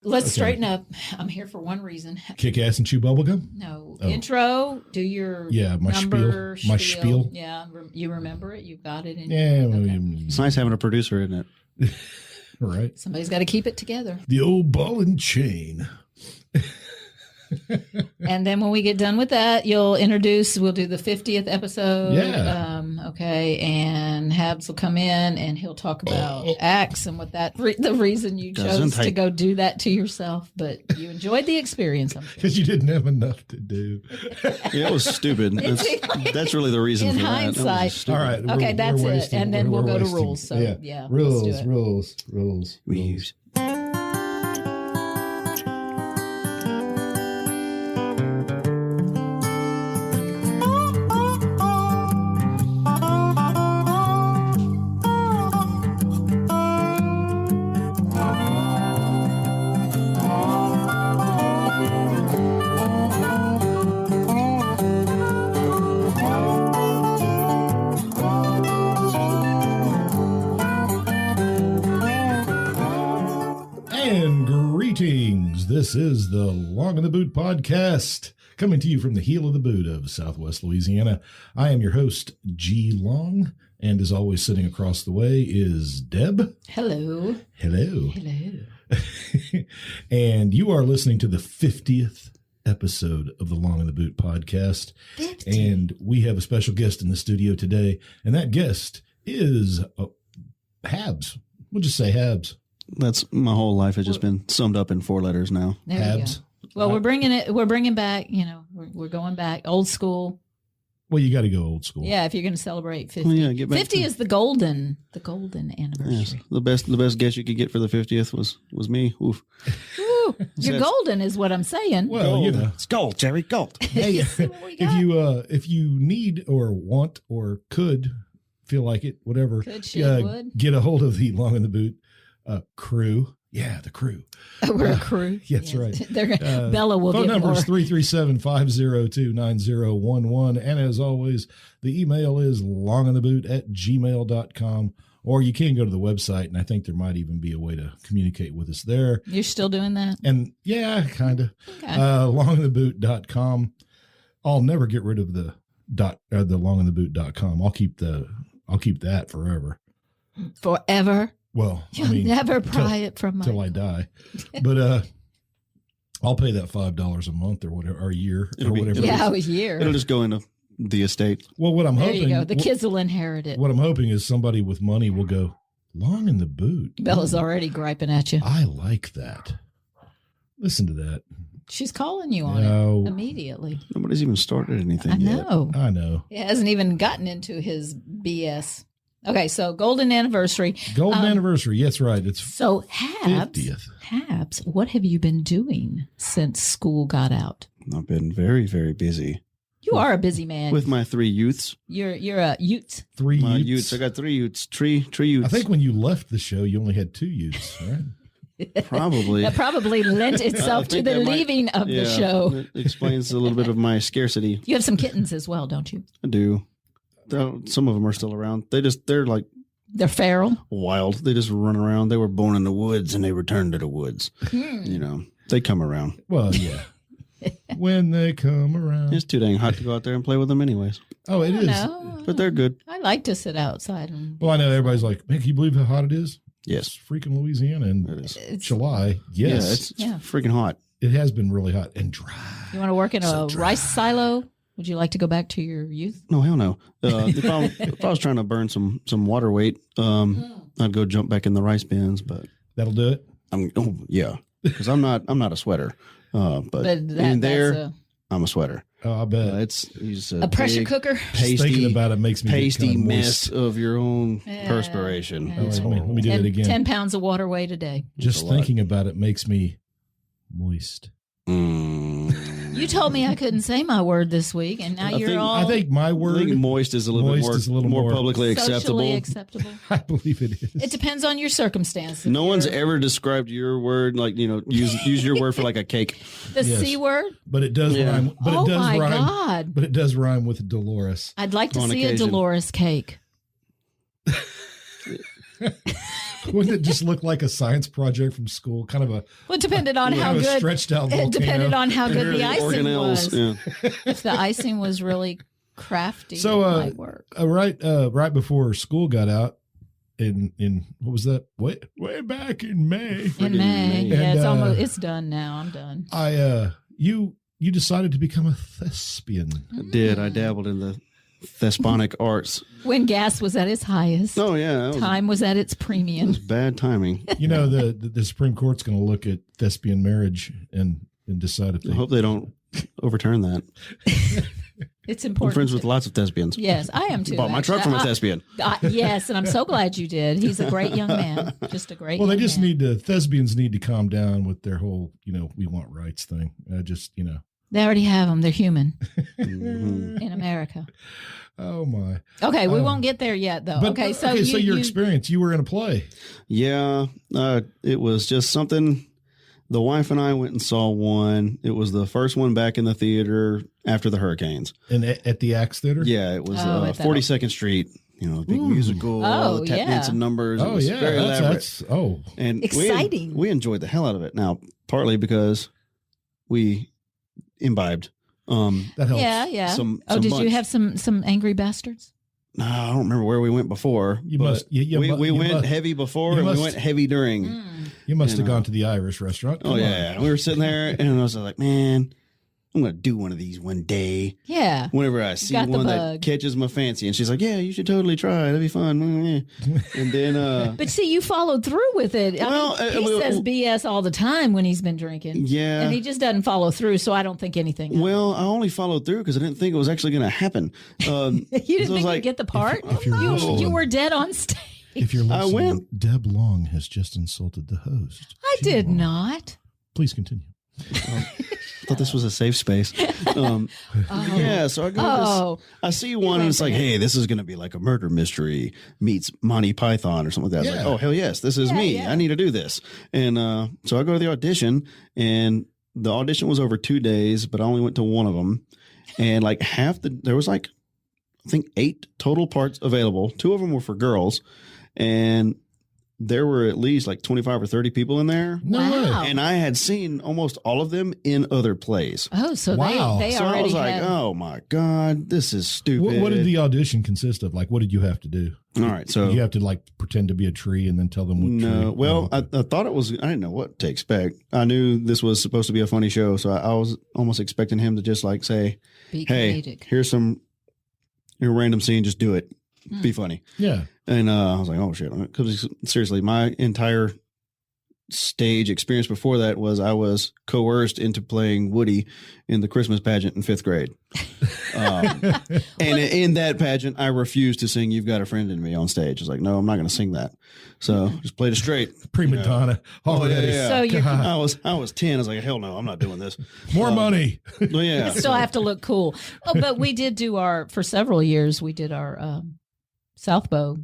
let's straighten up. I'm here for one reason. Kick ass and chew bubblegum? No. Oh. Intro, do your my number, spiel. My spiel. Yeah, you remember it? You got it? It's nice having a producer, isn't it? Right. Somebody's got to keep it together. The old ball and chain. And then when we get done with that, we'll do the 50th episode. Yeah. Okay. And HABZ will come in and he'll talk about acts and what the reason you chose to go do that to yourself. But you enjoyed the experience. Because you didn't have enough to do. Yeah, it was stupid. That's really the reason in for hindsight. That. All right. Okay, that's it. And then we'll go to rules. So, yeah rules. This is the Long in the Boot podcast, coming to you from the heel of the boot of Southwest Louisiana. I am your host, G. Long, and as always, sitting across the way is Deb. Hello. And you are listening to the 50th episode of the Long in the Boot podcast. 50. And we have a special guest in the studio today, and that guest is HABZ. We'll just say HABZ. That's my whole life has just been summed up in 4 letters now. HABZ. Well, we're bringing back, we're going back old school. Well, you got to go old school. Yeah, if you're going to celebrate 50. Well, yeah, 50 is the golden anniversary. Yes, the best guess you could get for the 50th was me. Oof. Ooh, you're golden is what I'm saying. Well, gold. It's gold, Jerry, gold. Hey, if you need or want or could feel like it, whatever, would. Get a hold of the Long in the Boot crew. Yeah, the crew. We're a crew. Yes, right. Bella will phone get number more. is 337-502-9011. And as always, the email is longintheboot@gmail.com. Or you can go to the website, and I think there might even be a way to communicate with us there. You're still doing that? And yeah, kind of. Okay. Longintheboot.com. I'll never get rid of the longintheboot.com. I'll keep that forever. Forever? Well, you'll never pry it from until I die. But I'll pay that $5 a month or whatever, or a year, or whatever. Yeah, a year. It'll just go into the estate. Well, what I'm hoping, there you go. The kids will inherit it. What I'm hoping is somebody with money will go Long in the Boot. Bella's already griping at you. I like that. Listen to that. She's calling you on it immediately. Nobody's even started anything yet. I know. He hasn't even gotten into his BS. Okay, so golden anniversary. Golden anniversary. Yes, right. It's so HABZ, what have you been doing since school got out? I've been very, very busy. You are a busy man. With my 3 youths. You're a youth. 3 my youths. I got 3 youths. Three youths. I think when you left the show, you only had 2 youths, right? Probably. That probably lent itself to the leaving of the show. It explains a little bit of my scarcity. You have some kittens as well, don't you? I do. Some of them are still around. They're like they're feral, wild. They just run around. They were born in the woods and they return to the woods. They come around. Well, yeah. When they come around, it's too dang hot to go out there and play with them, anyways. Oh, it is. But they're good. I like to sit outside. Well, I know everybody's like, man, can you believe how hot it is? Yes, it's freaking Louisiana in July. Yes, yeah, it's freaking hot. It has been really hot and dry. You want to work in a rice silo? Would you like to go back to your youth? No, hell no. If I was trying to burn some water weight, I'd go jump back in the rice bins. But that'll do it. Because I'm not a sweater. But in there, I'm a sweater. Oh, I bet he's a pressure cooker. Pasty, thinking about it makes me pasty mess of your own perspiration. Yeah. Let me do it again. 10 pounds of water weight a day. Just thinking about it makes me moist. You told me I couldn't say my word this week, and now I think my word. I think moist is a little more publicly acceptable. I believe it is. It depends on your circumstances. No one's ever described your word like use your word for like a cake. The C word, but it does rhyme. But oh it does my rhyme. God! But it does rhyme with Dolores. I'd like to see a Dolores cake. Wouldn't it just look like a science project from school? Kind of a Well, it depended on how good stretched out volcano. it depended on how good the icing was. Yeah. If the icing was really crafty, So, it might work. Right before school got out, in what was that? Way back in May. In May, And, yeah, it's done now. I'm done. You decided to become a thespian. I did. I dabbled in the thesponic arts. When gas was at its highest, Oh yeah, time was at its premium. bad timing. You know, the Supreme Court's going to look at thespian marriage and decide if they I hope they don't overturn that. It's I'm important. friends with lots of thespians. Yes, I am too. Bought my truck from a thespian. Yes, and I'm so glad you did. He's a great young man. Just a great. Well, they young just man. need to. Thespians need to calm down with their whole, we want rights thing. They already have them. They're human Mhm. in America. Oh my. Okay, we won't get there yet, though. But, So your experience, you were in a play. Yeah, it was just something. The wife and I went and saw one. It was the first one back in the theater after the hurricanes. And at the Axe Theater? Yeah, it was at that 42nd Street. Big musical, Oh, tap yeah. dancing numbers. It Oh, was yeah. very elaborate. And Exciting. We enjoyed the hell out of it. Now, partly because we imbibed. That helps. Yeah. Some Did bunch. you have some angry bastards? No, I don't remember where we went before. You but must- you we mu- you went must- heavy before you and must- we went heavy during. You must have know. gone to the Irish restaurant. Oh, Come yeah. on. We were sitting there and I was like, man, I'm going to do one of these one day. Yeah. Whenever I see Got the one that bug. catches my fancy. And she's like, yeah, you should totally try it. That'd be fun. And then, But see, you followed through with it. Well, he says BS all the time when he's been drinking. yeah. And he just doesn't follow through, so I don't think anything. Well, I only followed through because I didn't think it was actually going to happen. You so didn't I was think like, you'd get the part? if you're you listening- were dead on stage. If you're I listening, went- Deb Long has just insulted the host. I She did won't. not. Please continue. I thought this was a safe space. Yeah, so I go to Oh. this. I see one and it's like, hey, this is going to be like a murder mystery meets Monty Python or something like that. I was Yeah. like, oh, hell yes, this is Yeah, me. yeah. I need to do this. And so I go to the audition, and the audition was over 2 days, but I only went to one of them. And like there was like, I think 8 total parts available. 2 of them were for girls. And there were at least like 25 or 30 people in there. No Wow. way. And I had seen almost all of them in other plays. Oh, so Wow. they So I already was like, had. oh my God, this is stupid. What did the audition consist of? Like, what did you have to do? All right, so you have to like pretend to be a tree and then tell them what no, tree. well, Oh, I thought it was. I didn't know what to expect. I knew this was supposed to be a funny show, so I was almost expecting him to just like say, Be "Hey, comedic. here's some random scene, just do it, be funny." yeah. And I was like, "Oh shit!" Because seriously, my entire stage experience before that was I was coerced into playing Woody in the Christmas pageant in 5th grade. And in that pageant, I refused to sing "You've Got a Friend in Me" on stage. I was like, "No, I'm not going to sing that." So just played it straight. Prima donna. Already. So you I was 10. I was like, "Hell no, I'm not doing this." More money. Well, yeah. still have to look cool. Oh, but we did do for several years, we did our Southbow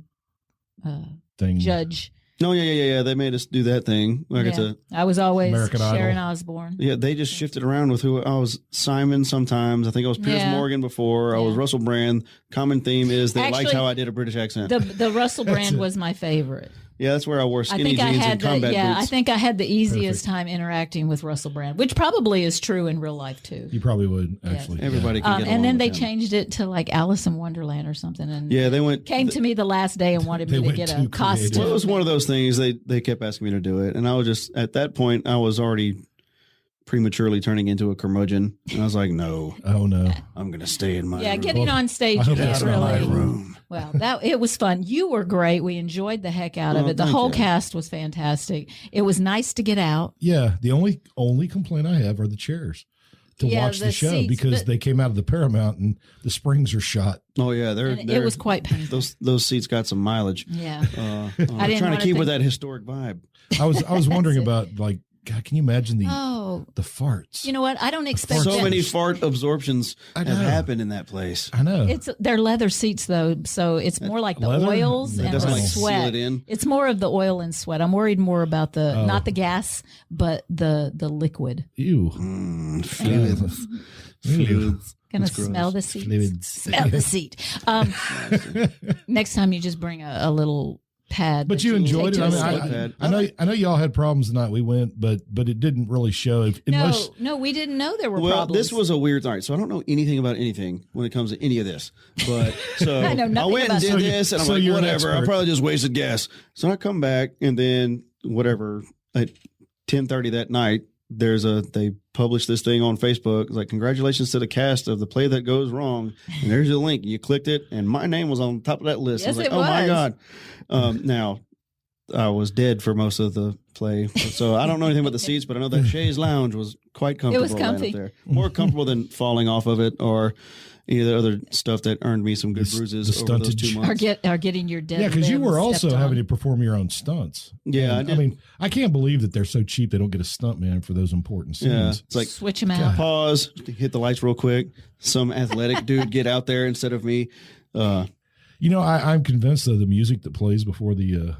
Thing. judge. No, yeah. They made us do that thing. I got Yeah. to. I was always American Sharon Idol. Osbourne. Yeah, they just shifted around with who I was. Simon sometimes. I think I was Piers Yeah. Morgan before. I was Yeah. Russell Brand. Common theme is they liked Actually, how I did a British accent. The Russell brand was my favorite. Yeah, that's where I wore I skinny think I jeans had and combat I boots. think I had the easiest time interacting with Russell Brand, which probably is true in real life too. You probably would actually. Everybody can get along And then with they him. changed it to like Alice in Wonderland or something, and Yeah, they went. came to me the last day and wanted They me to went get too a creative. costume. Well, it was one of those things. They kept asking me to do it, and I was just at that point I was already prematurely turning into a curmudgeon, and I was like, no, Oh no. I'm gonna stay in my Yeah, room. getting on stage, I you hope can't that's not my really. room. Well, it was fun. You were great. We enjoyed the heck out of Oh, it. The thank whole you. cast was fantastic. It was nice to get out. Yeah. The only complaint I have are the chairs to Yeah, watch the the show seats, because but- they came out of the Paramount and the springs are shot. Oh yeah, And it was quite painful. those seats got some mileage. Yeah. I'm didn't trying to wanna keep with think- that historic vibe. I was wondering it. about like, God, can you imagine Oh, the farts? you know what? I don't expect So that. many fart absorptions I have know. happened in that place. I know. They're leather seats though, so it's more like the Leather? oils It and doesn't the like seal sweat. it in. It's more of the oil and sweat. I'm worried more about Oh. not the gas, but the liquid. Ew. Fluids. Fluids. Gonna That's gross. smell the seat. Fluids. Smell the seat. Next time you just bring a little pad. But you enjoyed it. I I know y'all had problems the night we went, but it didn't really show. No, we didn't know there were problems. This was a weird. All right, so I don't know anything about anything when it comes to any of this. But so I know nothing I went and about did this, and I'm like, whatever. I probably just wasted gas. So I come back, and then whatever at 10:30 that night, they published this thing on Facebook. It's like, congratulations to the cast of The Play That Goes Wrong. And there's a link. You clicked it, and my name was on top of that list. Yes, I was like, it was. my God. Now, I was dead for most of the play. So I don't know anything about the seats, but I know that Shays Lounge was quite comfortable. It was comfy. Up there. More comfortable than falling off of it or any of the other stuff that earned me some good bruises over those 2 months. Are getting your dead. Yeah, because you were also having to perform your own stunts. Yeah, I mean, I can't believe that they're so cheap they don't get a stunt man for those important scenes. Yeah, it's like switch them out. Pause, hit the lights real quick. Some athletic dude get out there instead of me. I'm convinced that the music that plays before the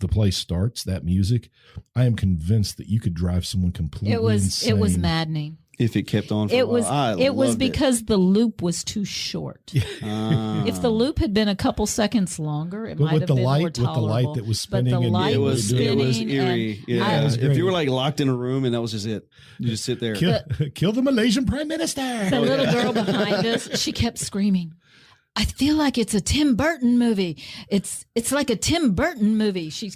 play starts, that music, I am convinced that you could drive someone completely insane. It was maddening. If it kept on for a while. It was because the loop was too short. If the loop had been a couple seconds longer, it might have been more tolerable. With the light that was spinning. It was eerie. Yeah. If you were like locked in a room and that was just it, you just sit there. Kill the Malaysian Prime Minister. The little girl behind us, she kept screaming, I feel like it's a Tim Burton movie. It's like a Tim Burton movie. She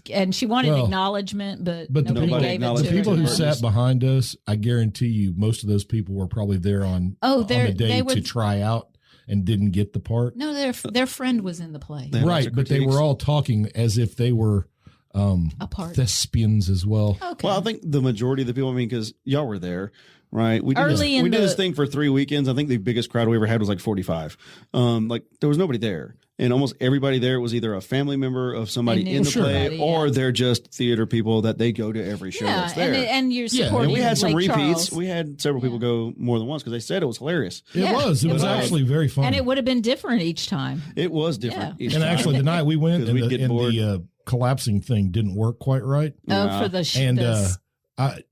wanted acknowledgement, but nobody gave it to her. The people who sat behind us, I guarantee you, most of those people were probably there on the day to try out and didn't get the part. No, their friend was in the play. Right, but they were all talking as if they were apart thespians as well. Okay. Well, I think the majority of the people, because y'all were there. Right. We did this thing for 3 weekends. I think the biggest crowd we ever had was like 45. There was nobody there. And almost everybody there was either a family member of somebody in the play or they're just theater people that they go to every show that's there. And you're supporting and we had some repeats. Charles. We had several people go more than once because they said it was hilarious. It was. It was actually very fun. And it would have been different each time. It was different each time. And actually the night we went and the collapsing thing didn't work quite right. For the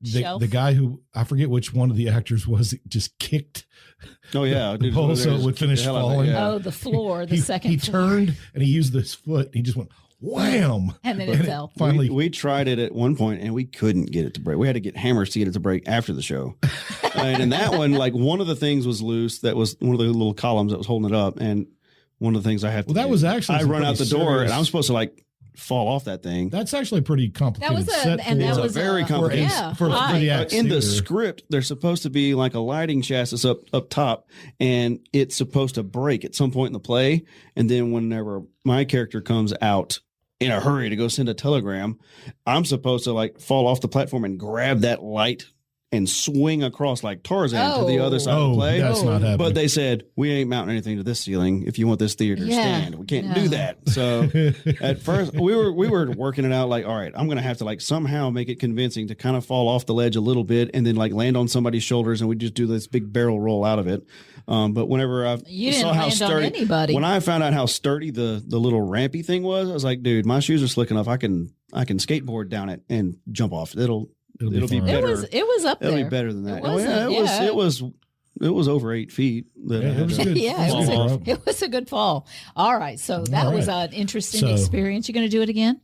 the guy who, I forget which one of the actors was, just kicked the pole so it would finish falling. The floor, second he turned and he used his foot and he just went wham, and then it fell. Finally, we tried it at one point and we couldn't get it to break. We had to get hammers to get it to break after the show. And in that one, like one of the things was loose. That was one of the little columns that was holding it up. And one of the things I have to do, was actually I run out the door and I'm supposed to fall off that thing. That's actually a pretty complicated set. That was very complicated. For the in the script, there's supposed to be like a lighting chassis up top, and it's supposed to break at some point in the play. And then whenever my character comes out in a hurry to go send a telegram, I'm supposed to fall off the platform and grab that light and swing across like Tarzan to the other side of the play. That's not happening. But they said, we ain't mounting anything to this ceiling if you want this theater to stand. We can't do that. So at first we were working it out all right, I'm going to have to somehow make it convincing to kind of fall off the ledge a little bit and then land on somebody's shoulders and we just do this big barrel roll out of it. But whenever I saw how sturdy, when I found out how sturdy the little rampy thing was, I was like, dude, my shoes are slick enough. I can skateboard down it and jump off. It'll be better. It was up there. It'll be better than that. It was over 8 feet. It was good. It was a good fall. All right. So that was an interesting experience. You going to do it again?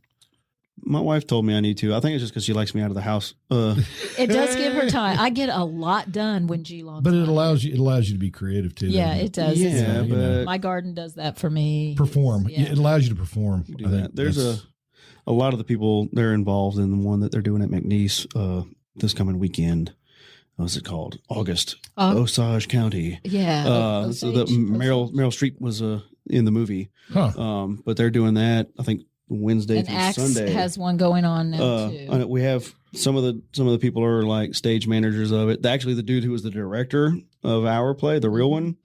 My wife told me I need to. I think it's just because she likes me out of the house. It does give her time. I get a lot done when G-Long. But it allows you to be creative too. Yeah, it does. Yeah, but my garden does that for me. Perform. It allows you to perform. I think there's a lot of the people they're involved in the one that they're doing at McNeese this coming weekend. What's it called? August. Osage County. Yeah. So the Meryl Streep was in the movie. But they're doing that, I think, Wednesday through Axe Sunday. Has one going on now too. We have some of the people are stage managers of it. Actually, the dude who was the director of our play, the real one,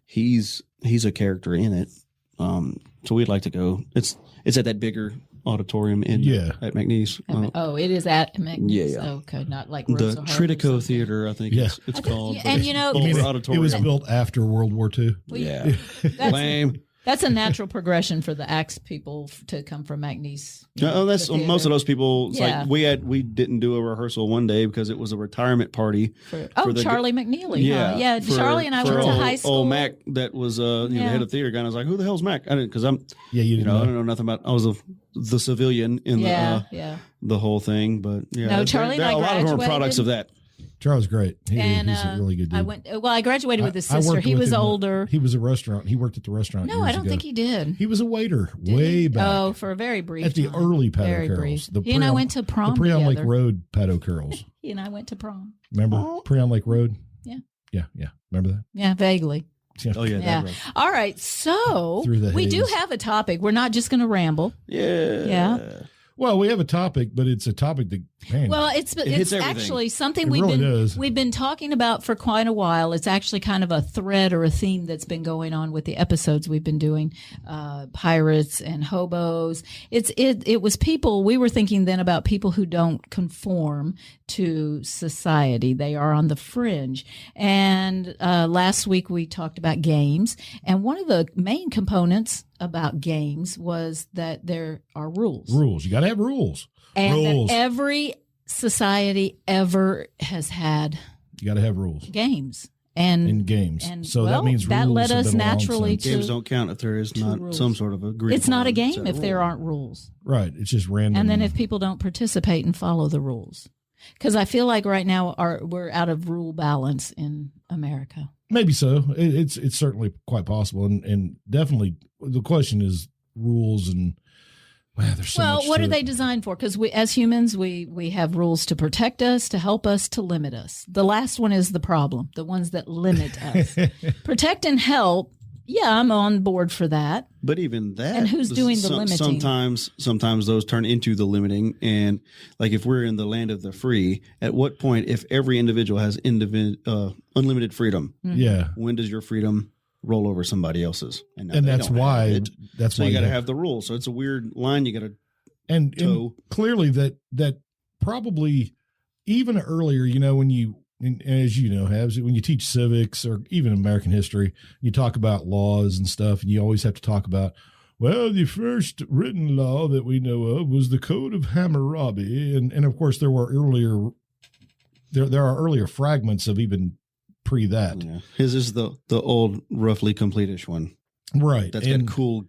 he's a character in it. So we'd like to go. It's at that bigger auditorium at McNeese. It is at McNeese. Yeah. Okay, not like the Tritico Theater, I think it's called. And it was built after World War II. Lame. That's a natural progression for the axe people to come from McNeese. That's most of those people. It's Yeah. like we didn't do a rehearsal one day because it was a retirement party for the- Charlie McNeely. Yeah, Yeah. Charlie and I went to high school. Old Mac, that was the head of theater guy. And I was like, "Who the hell's Mac?" I didn't because I'm Yeah, you I don't know nothing about. I was the civilian in the whole thing, but No, Charlie and I a lot of them are graduated. products of that. Charlie's great. He's a really good dude. I graduated with his I sister. worked He with was him. older. He was a restaurant. He worked at the restaurant. No, years I don't ago. think he did. He was a waiter way back. Oh, for a very brief at the time. early Pato Very Carols. brief. He and I went to prom The Preon Lake together. Road Pato Carols. He and I went to prom. Remember Preon Lake Road? Yeah. Yeah. Remember that? Yeah, vaguely. Oh yeah, Yeah. that road. All right. So Through the we do haze. have a topic. We're not just going to ramble. Yeah. Well, we have a topic, but it's a topic that, man. Well, it's hits everything. actually something It really does. we've been talking about for quite a while. It's actually kind of a thread or a theme that's been going on with the episodes we've been doing, pirates and hobos. It was people. We were thinking then about people who don't conform to society. They are on the fringe. And last week we talked about games, and one of the main components about games was that there are rules. Rules. You got to have rules. And rules. that every society ever has had You got to have rules games. And in games. and, So well, that means that rules led have us been around naturally since- to- Games don't count if there is not rules. some sort of agreement. it's not a game if there aren't rules. Right. It's just random. And then if people don't participate and follow the rules. Because I feel like right now we're out of rule balance in America. Maybe so. It's certainly quite possible, and definitely the question is rules and there's so much what to are it. they designed for? Because we, as humans, we have rules to protect us, to help us, to limit us. The last one is the problem. The ones that limit us. Protect and help. Yeah, I'm on board for that. But even that, And who's doing the limiting? Sometimes those turn into the limiting. And like if we're in the land of the free, at what point, if every individual has unlimited freedom, Yeah. when does your freedom roll over somebody else's? And they that's don't have why it. that's So why you got to have the rules. So it's a weird line you got to and toe. clearly that probably even earlier, when you, and as you know, Habs, when you teach civics or even American history, you talk about laws and stuff, and you always have to talk about, well, the first written law that we know of was the Code of Hammurabi, and of course there were there are earlier fragments of even pre that. Yeah. His is the old roughly complete-ish one. Right. That's got cool,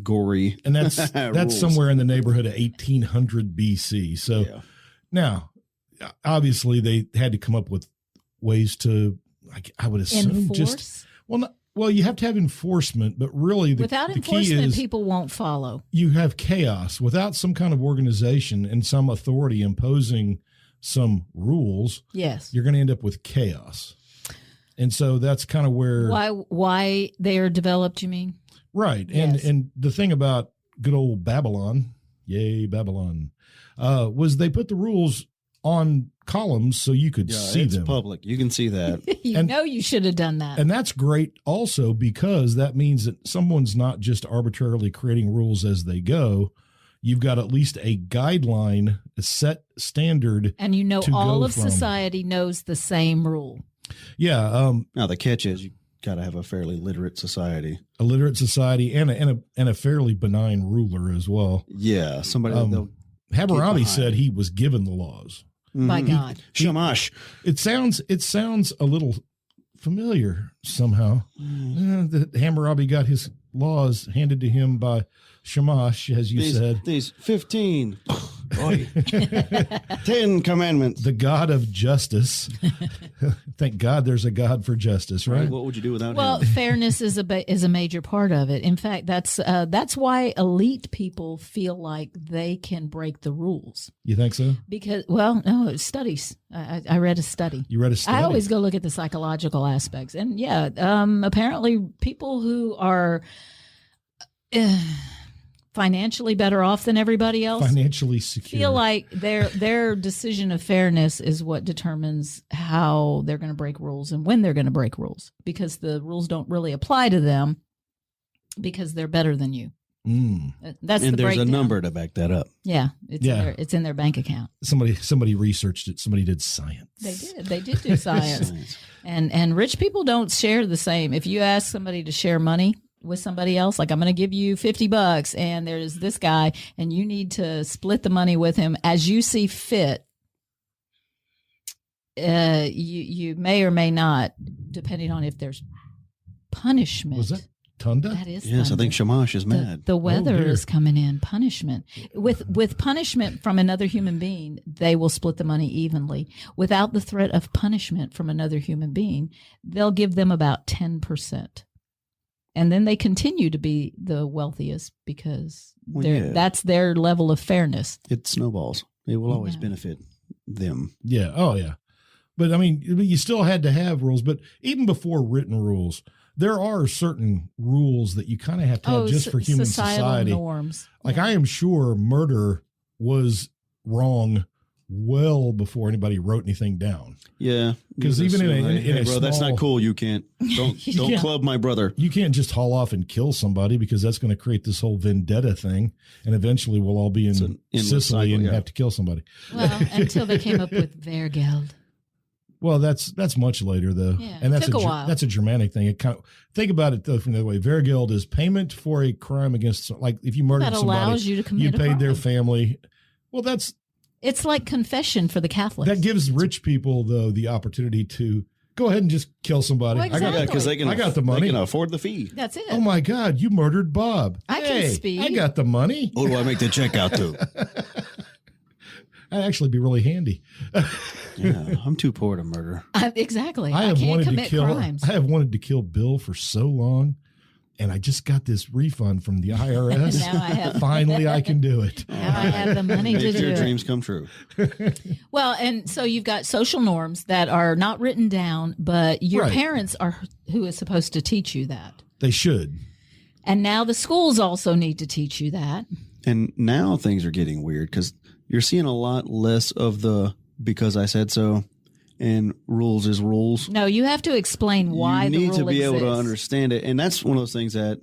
gory. And that's rules. somewhere in the neighborhood of 1800 BC. So Yeah. now, obviously, they had to come up with ways to, I would assume, Enforce? well, you have to have enforcement, but really Without the key enforcement, is people won't follow. you have chaos. Without some kind of organization and some authority imposing some rules, Yes. you're going to end up with chaos. And so that's kind of where Why they are developed, you mean? right. Yes. And the thing about good old Babylon, yay Babylon, was they put the rules on columns so you could see it's them. public. You can see that. You should have done that. And that's great also because that means that someone's not just arbitrarily creating rules as they go. You've got at least a guideline, a set standard. And to all go of from. society knows the same rule. Yeah. Now the catch is you got to have a fairly literate society. A literate society and a fairly benign ruler as well. Yeah, somebody they'll Hammurabi behind. said he was given the laws. By God. Shamash. It sounds a little familiar somehow. That Hammurabi got his laws handed to him by Shamash, as you said. These 15. Boy. 10 commandments. The God of justice. Thank God there's a God for justice, right? What would you do without Well, him? fairness is a major part of it. In fact, that's why elite people feel like they can break the rules. You think so? Because, no, it's studies. I read a study. You read a study? I always go look at the psychological aspects, and apparently people who are financially better off than everybody else financially secure. feel like their decision of fairness is what determines how they're going to break rules and when they're going to break rules, because the rules don't really apply to them because they're better than you. That's and the there's breakdown. a number to back that up. Yeah, it's in their bank account. Somebody researched it. Somebody did science. They did do science. And rich people don't share the same. If you ask somebody to share money, with somebody else, like I'm going to give you $50 and there's this guy and you need to split the money with him as you see fit, you may or may not, depending on if there's punishment. Was that Tunda? That is Yes, thunder. I think Shamash is mad. The weather dear. is coming in. Punishment with punishment from another human being, they will split the money evenly. Without the threat of punishment from another human being, they'll give them about 10%, and then they continue to be the wealthiest because that's their level of fairness. It snowballs. It will always benefit them. Yeah. Oh, yeah. But I mean, you still had to have rules. But even before written rules, there are certain rules that you kind of have to have just for human society. Norms. Like I am sure murder was wrong well before anybody wrote anything down. Yeah, Because even in a bro, that's small- not cool. You can't don't club my brother. You can't just haul off and kill somebody because that's going to create this whole vendetta thing, and eventually we'll all be in an endless Sicily cycle, and yeah. have to kill somebody. Well, until they came up with Vergeld. Well, that's much later though, Yeah, and that's took a while. That's a Germanic thing. It kind of, think about it though from the other way. Vergeld is payment for a crime against, like if you murdered That somebody, allows you to commit you a paid their crime. family. Well, It's like confession for the Catholics. that gives rich people though the opportunity to go ahead and just kill somebody. Well, I got, exactly. Yeah, because I got the money. They can afford the fee. That's it. oh my God, you murdered Bob. I can Hey, speak. I got the money. Who do I make the check out to? That'd actually be really handy. Yeah, I'm too poor to murder. Exactly. I have can't wanted to commit kill. crimes. I have wanted to kill Bill for so long, and I just got this refund from the IRS. Now I have. Finally, I can do it. Now I have the money to Make do your it. dreams come true. Well, and so you've got social norms that are not written down, but your Right. parents are who is supposed to teach you that. They should. And now the schools also need to teach you that. And now things are getting weird because you're seeing a lot less of the because I said so and rules is rules. No, you have to explain why you the need rule to be able to exists. understand it. And that's one of those things that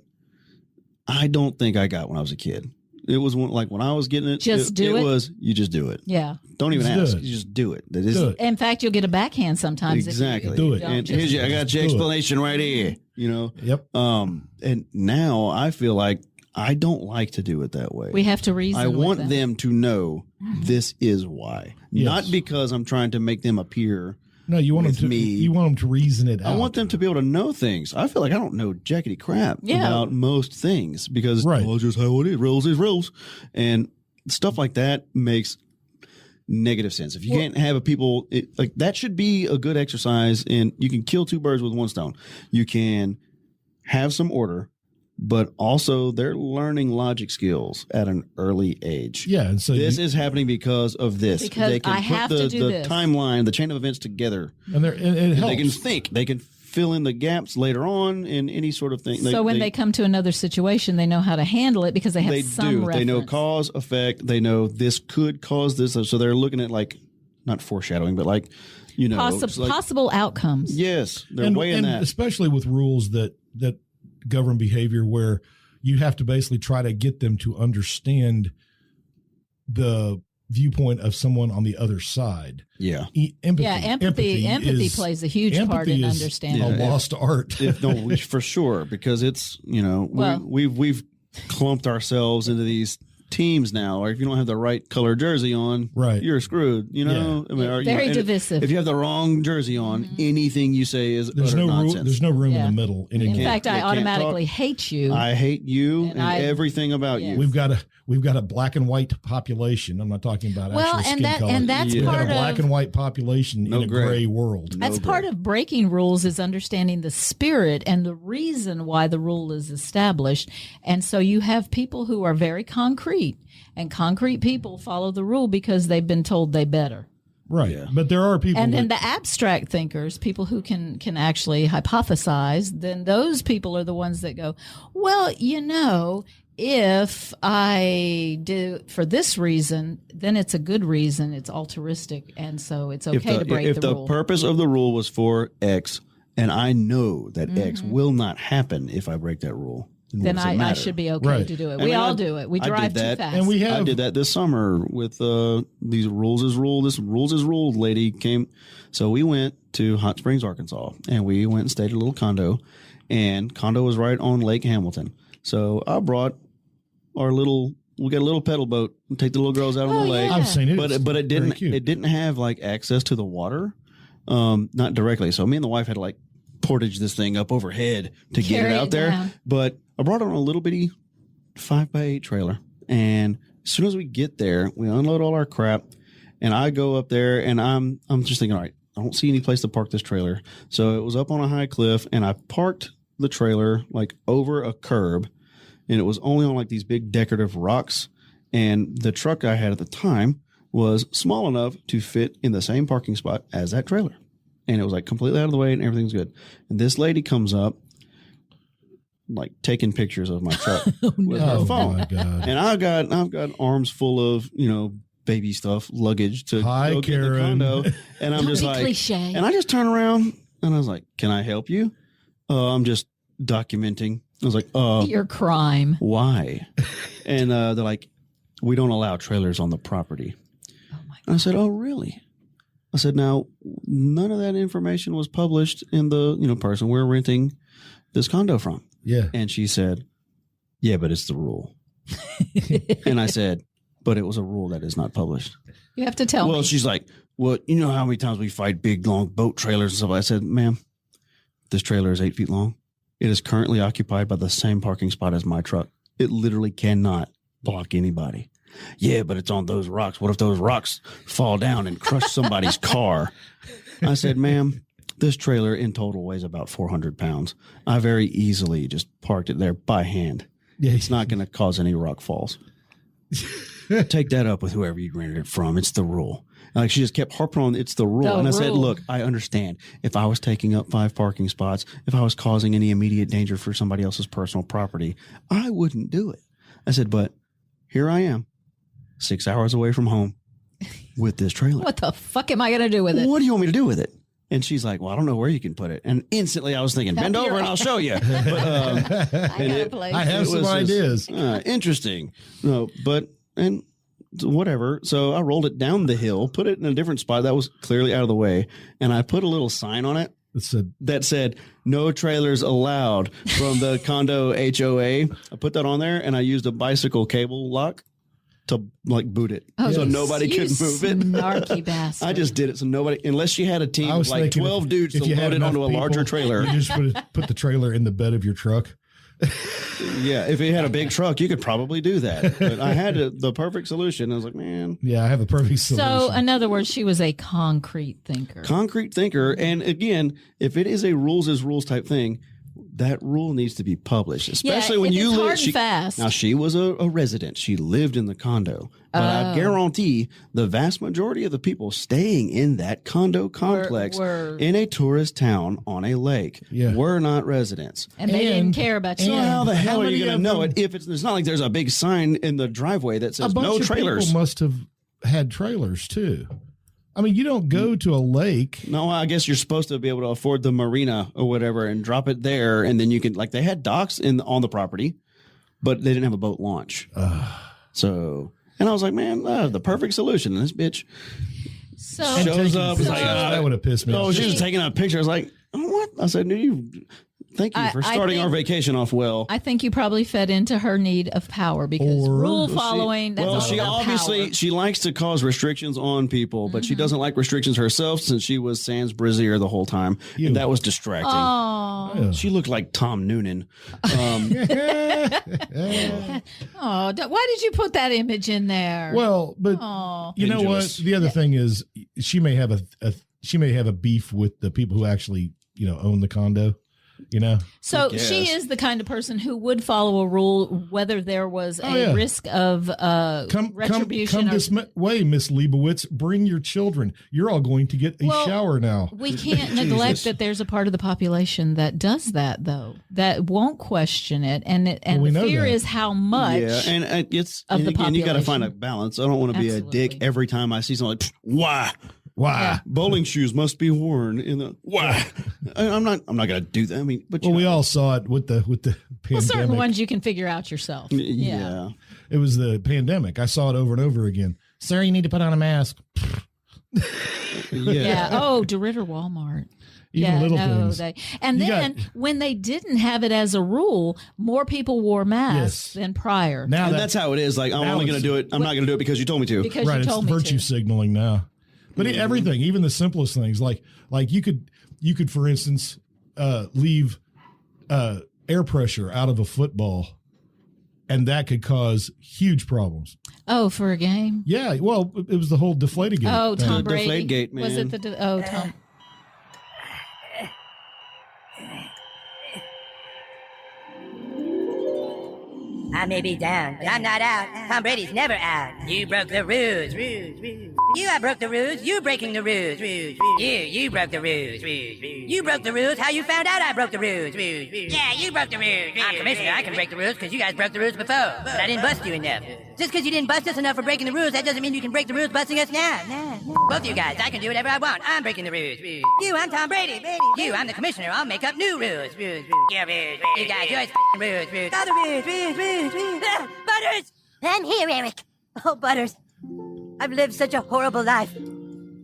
I don't think I got when I was a kid. It was like when I was getting it, Just do it? was you just do it. Yeah. Don't even Just do ask. it. You just do it. That is Do it. In fact, you'll get a backhand sometimes. exactly. If you Do it. don't And just- here's I got your Do it. explanation right here. You know. Yep. And now I feel like I don't like to do it that way. we have to reason I with want them to know this is why, Yes. not because I'm trying to make them appear. No, you want them With to. me. You want them to reason it out. I want them to be able to know things. I feel like I don't know jackety crap Yeah. about most things because Right. well, it's just how it is. Rules is rules, and stuff like that makes negative sense. If you can't have a people like that, should be a good exercise, and you can kill two birds with one stone. You can have some order, but also they're learning logic skills at an early age. Yeah, and so This is happening because of this. Because they can I put have the, to do the this. timeline, the chain of events together. and it helps. They can think. They can fill in the gaps later on in any sort of thing. So when they come to another situation, they know how to handle it because they have they some do. reference. They know cause, effect. They know this could cause this. So they're looking at like, not foreshadowing, but like, you know. it's like, possible outcomes. yes, they're and, weighing and that. especially with rules that govern behavior, where you have to basically try to get them to understand the viewpoint of someone on the other side. Yeah. Empathy. Yeah, empathy plays a huge part in understanding. A Yeah, lost art. For sure, because it's, you know, Well- we've clumped ourselves into these teams now, or if you don't have the right color jersey on, Right. you're screwed. You know, I mean, or, you Very know, and divisive. If you have the wrong jersey on, anything you say is There's utter no room. nonsense. There's no room Yeah. in the middle In anymore. fact, I can't automatically hate you. I hate you And and, I- everything about Yes. you. We've got a black and white population. I'm not talking about Well, actual skin and color. that's Yeah. We've got part a black of and white population No in a gray. gray world. No that's gray. part of breaking rules is understanding the spirit and the reason why the rule is established. And so you have people who are very concrete, and concrete people follow the rule because they've been told they better. Right. Yeah. But there are people And then that, the abstract thinkers, people who can actually hypothesize, then those people are the ones that go, well, you know, if I do for this reason, then it's a good reason. It's altruistic, and so it's okay to break if the the rule. purpose of the rule was for X, and I know that X Mm-hmm. will not happen if I break that rule, then I should be okay Right. to do it. I We mean, all do it. We I did drive too that. fast. And we I have did that this summer with these rules is rule. This rules is ruled lady came. So we went to Hot Springs, Arkansas, and we went and stayed at a little condo. And condo was right on Lake Hamilton. So I brought we got a little pedal boat and take the little girls out on the lake. yeah. I've seen it, But it didn't have like access to the water, not directly. So me and the wife had to like portage this thing up overhead to get Carry it out it there. down. But I brought on a little bitty 5x8 trailer, and as soon as we get there, we unload all our crap, and I go up there, and I'm just thinking, all right, I don't see any place to park this trailer. So it was up on a high cliff, and I parked the trailer like over a curb, and it was only on like these big decorative rocks. And the truck I had at the time was small enough to fit in the same parking spot as that trailer. And it was like completely out of the way and everything's good. And this lady comes up, like taking pictures of my truck with her phone. my God. And I've got arms full of, baby stuff, luggage to Hi, go get in the Karen. condo. And I'm Don't just be like, cliche. and I just turn around and I was like, can I help you? I'm just documenting. I was like, Your crime. why? And they're like, we don't allow trailers on the property. Oh my And I said, oh, really? I said, now, none of that information was published in the, person we're renting this condo from. Yeah. And she said, yeah, but it's the rule. And I said, but it was a rule that is not published. You have to tell Well, me. she's like, well, you know how many times we fight big, long boat trailers and stuff. I said, ma'am, this trailer is 8 feet long. It is currently occupied by the same parking spot as my truck. It literally cannot block anybody. Yeah, but it's on those rocks. What if those rocks fall down and crush somebody's car? I said, ma'am, this trailer in total weighs about 400 pounds. I very easily just parked it there by hand. Yeah. It's not going to cause any rock falls. Take that up with whoever you rented it from. It's the rule. Like she just kept harping on it's the rule. The and I said, rule. look, I understand. If I was taking up 5 parking spots, if I was causing any immediate danger for somebody else's personal property, I wouldn't do it. I said, but here I am, 6 hours away from home with this trailer. What the fuck am I going to do with it? What do you want me to do with it? And she's like, well, I don't know where you can put it. And instantly I was thinking, bend over and I'll show you. But, I got a place. I have it some was ideas. just, interesting. No, but, and whatever. So I rolled it down the hill, put it in a different spot that was clearly out of the way. And I put a little sign on it It's a, that said, no trailers allowed from the condo HOA. I put that on there and I used a bicycle cable lock to like boot it. Oh, So you nobody could move it. Snarky bastard. I just did it so nobody, unless she had a team I of was like thinking 12 dudes if to you had load it enough onto a larger people, trailer. You just put the trailer in the bed of your truck. Yeah, if it had a big truck, you could probably do that. But I had the perfect solution. I was like, man, Yeah, I have a perfect solution. So, in other words, she was a concrete thinker. concrete thinker. And again, if it is a rules is rules type thing, that rule needs to be published, especially when if you it's live. hard and fast. Now, she was a resident. She lived in the condo. But I guarantee the vast majority of the people staying in that condo complex were- in a tourist town on a lake Yeah. were not residents. and they and- didn't care about you. So how the hell how are you many going to of know them- it if it's not like there's a big sign in the driveway that a says bunch no of trailers? people must have had trailers too. I mean, you don't go to a lake. No, I guess you're supposed to be able to afford the marina or whatever and drop it there, and then you can like they had docks on the property, but they didn't have a boat launch. So, and I was like, man, the perfect solution. And this bitch So, shows up. It's like, that would have pissed me oh, off. she was taking a picture. I was like, oh, what? I said, thank you for I starting think- our vacation off well. I think you probably fed into her need of power because Or- rule Well, following. That's all She about obviously power. she likes to cause restrictions on people, but she doesn't like restrictions herself since she was sans brassiere the whole time, You. and that was distracting. Oh, Yeah. She looked like Tom Noonan. why did you put that image in there? Well, but Oh, you know what? Dangerous. The other thing is she may have a beef with the people who actually own the condo. so guess. she is the kind of person who would follow a rule whether there was a yeah. risk of Come retribution. or, this way, Miss Leibowitz. Bring your children. You're all going to get a Well, shower now. we can't neglect that there's a part of the population that does that, though, that won't question it, and we the know fear that. is how much. Yeah, and it's of and the again, you got to find a population. balance. I don't want to be a dick Absolutely. every time I see someone like, why Why? Bowling shoes must be worn in the why. I'm not gonna do that. I mean, but we all saw it with the pandemic. Well, certain ones you can figure out yourself. Yeah. It was the pandemic. I saw it over and over again. Sir, you need to put on a mask. Yeah. Oh, DeRitter Walmart. Even little things. When they didn't have it as a rule, more people wore masks than prior. Now that's how it is. Like, I'm only going to do it. I'm not going to do it because you told me to. Because right, you told me it's virtue signaling now. But everything, even the simplest things, like you could, for instance, leave air pressure out of a football, and that could cause huge problems. Oh, for a game? Yeah. Well, it was the whole Deflategate. Oh, Tom Brady. Deflategate, man. Was it Tom? I may be down, but I'm not out. Tom Brady's never out. You broke the rules. I broke the rules. You breaking the rules. You broke the rules. You broke the rules. How you found out I broke the rules? Yeah, you broke the rules. I'm commissioner. I can break the rules because you guys broke the rules before. But I didn't bust you enough. Just because you didn't bust us enough for breaking the rules, that doesn't mean you can break the rules busting us now. Both of you guys, I can do whatever I want. I'm breaking the rules. You, I'm Tom Brady. You, I'm the commissioner. I'll make up new rules. You guys, yours rules. Other rules. Butters! I'm here, Eric. Oh, Butters. I've lived such a horrible life.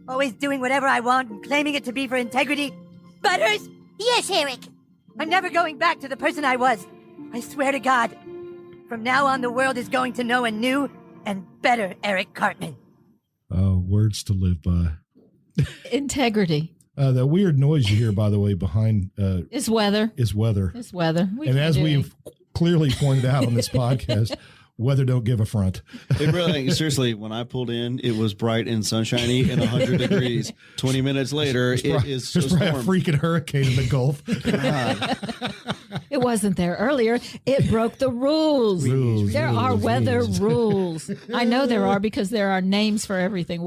Always doing whatever I want and claiming it to be for integrity. Butters! Yes, Eric. I'm never going back to the person I was. I swear to God. From now on, the world is going to know a new and better Eric Cartman. Oh, words to live by. Integrity. That weird noise you hear, by the way, behind is weather. It's weather. And as we've clearly pointed out on this podcast, weather don't give a front. It really, seriously, when I pulled in, it was bright and sunshiny and 100 degrees. 20 minutes later, there's probably a freaking hurricane in the Gulf. It wasn't there earlier. It broke the rules. There are weather rules. I know there are because there are names for everything.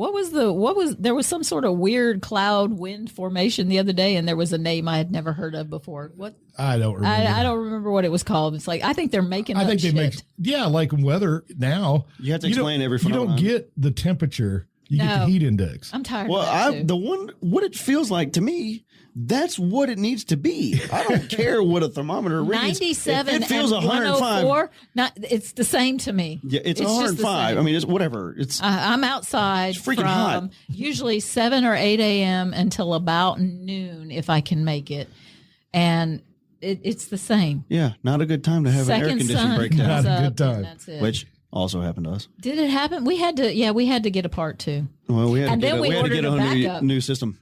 There was some sort of weird cloud wind formation the other day, and there was a name I had never heard of before. What? I don't remember. I don't remember what it was called. It's like, I think they're making up shit. Like weather now. You have to explain every phenomenon. You don't get the temperature. You get the heat index. I'm tired of that too. What it feels like to me, that's what it needs to be. I don't care what a thermometer reads. 97 if it feels and 104, it's the same to me. Yeah, it's 105. I mean, it's whatever. It's I'm outside it's freaking from hot. Usually 7 or 8 a.m. until about noon if I can make it. And it's the same. Yeah, not a good time to have an air conditioning breakdown. Not a good time. That's it. Which also happened to us. Did it happen? We had to get a part too. Well, we had to get a backup. new system.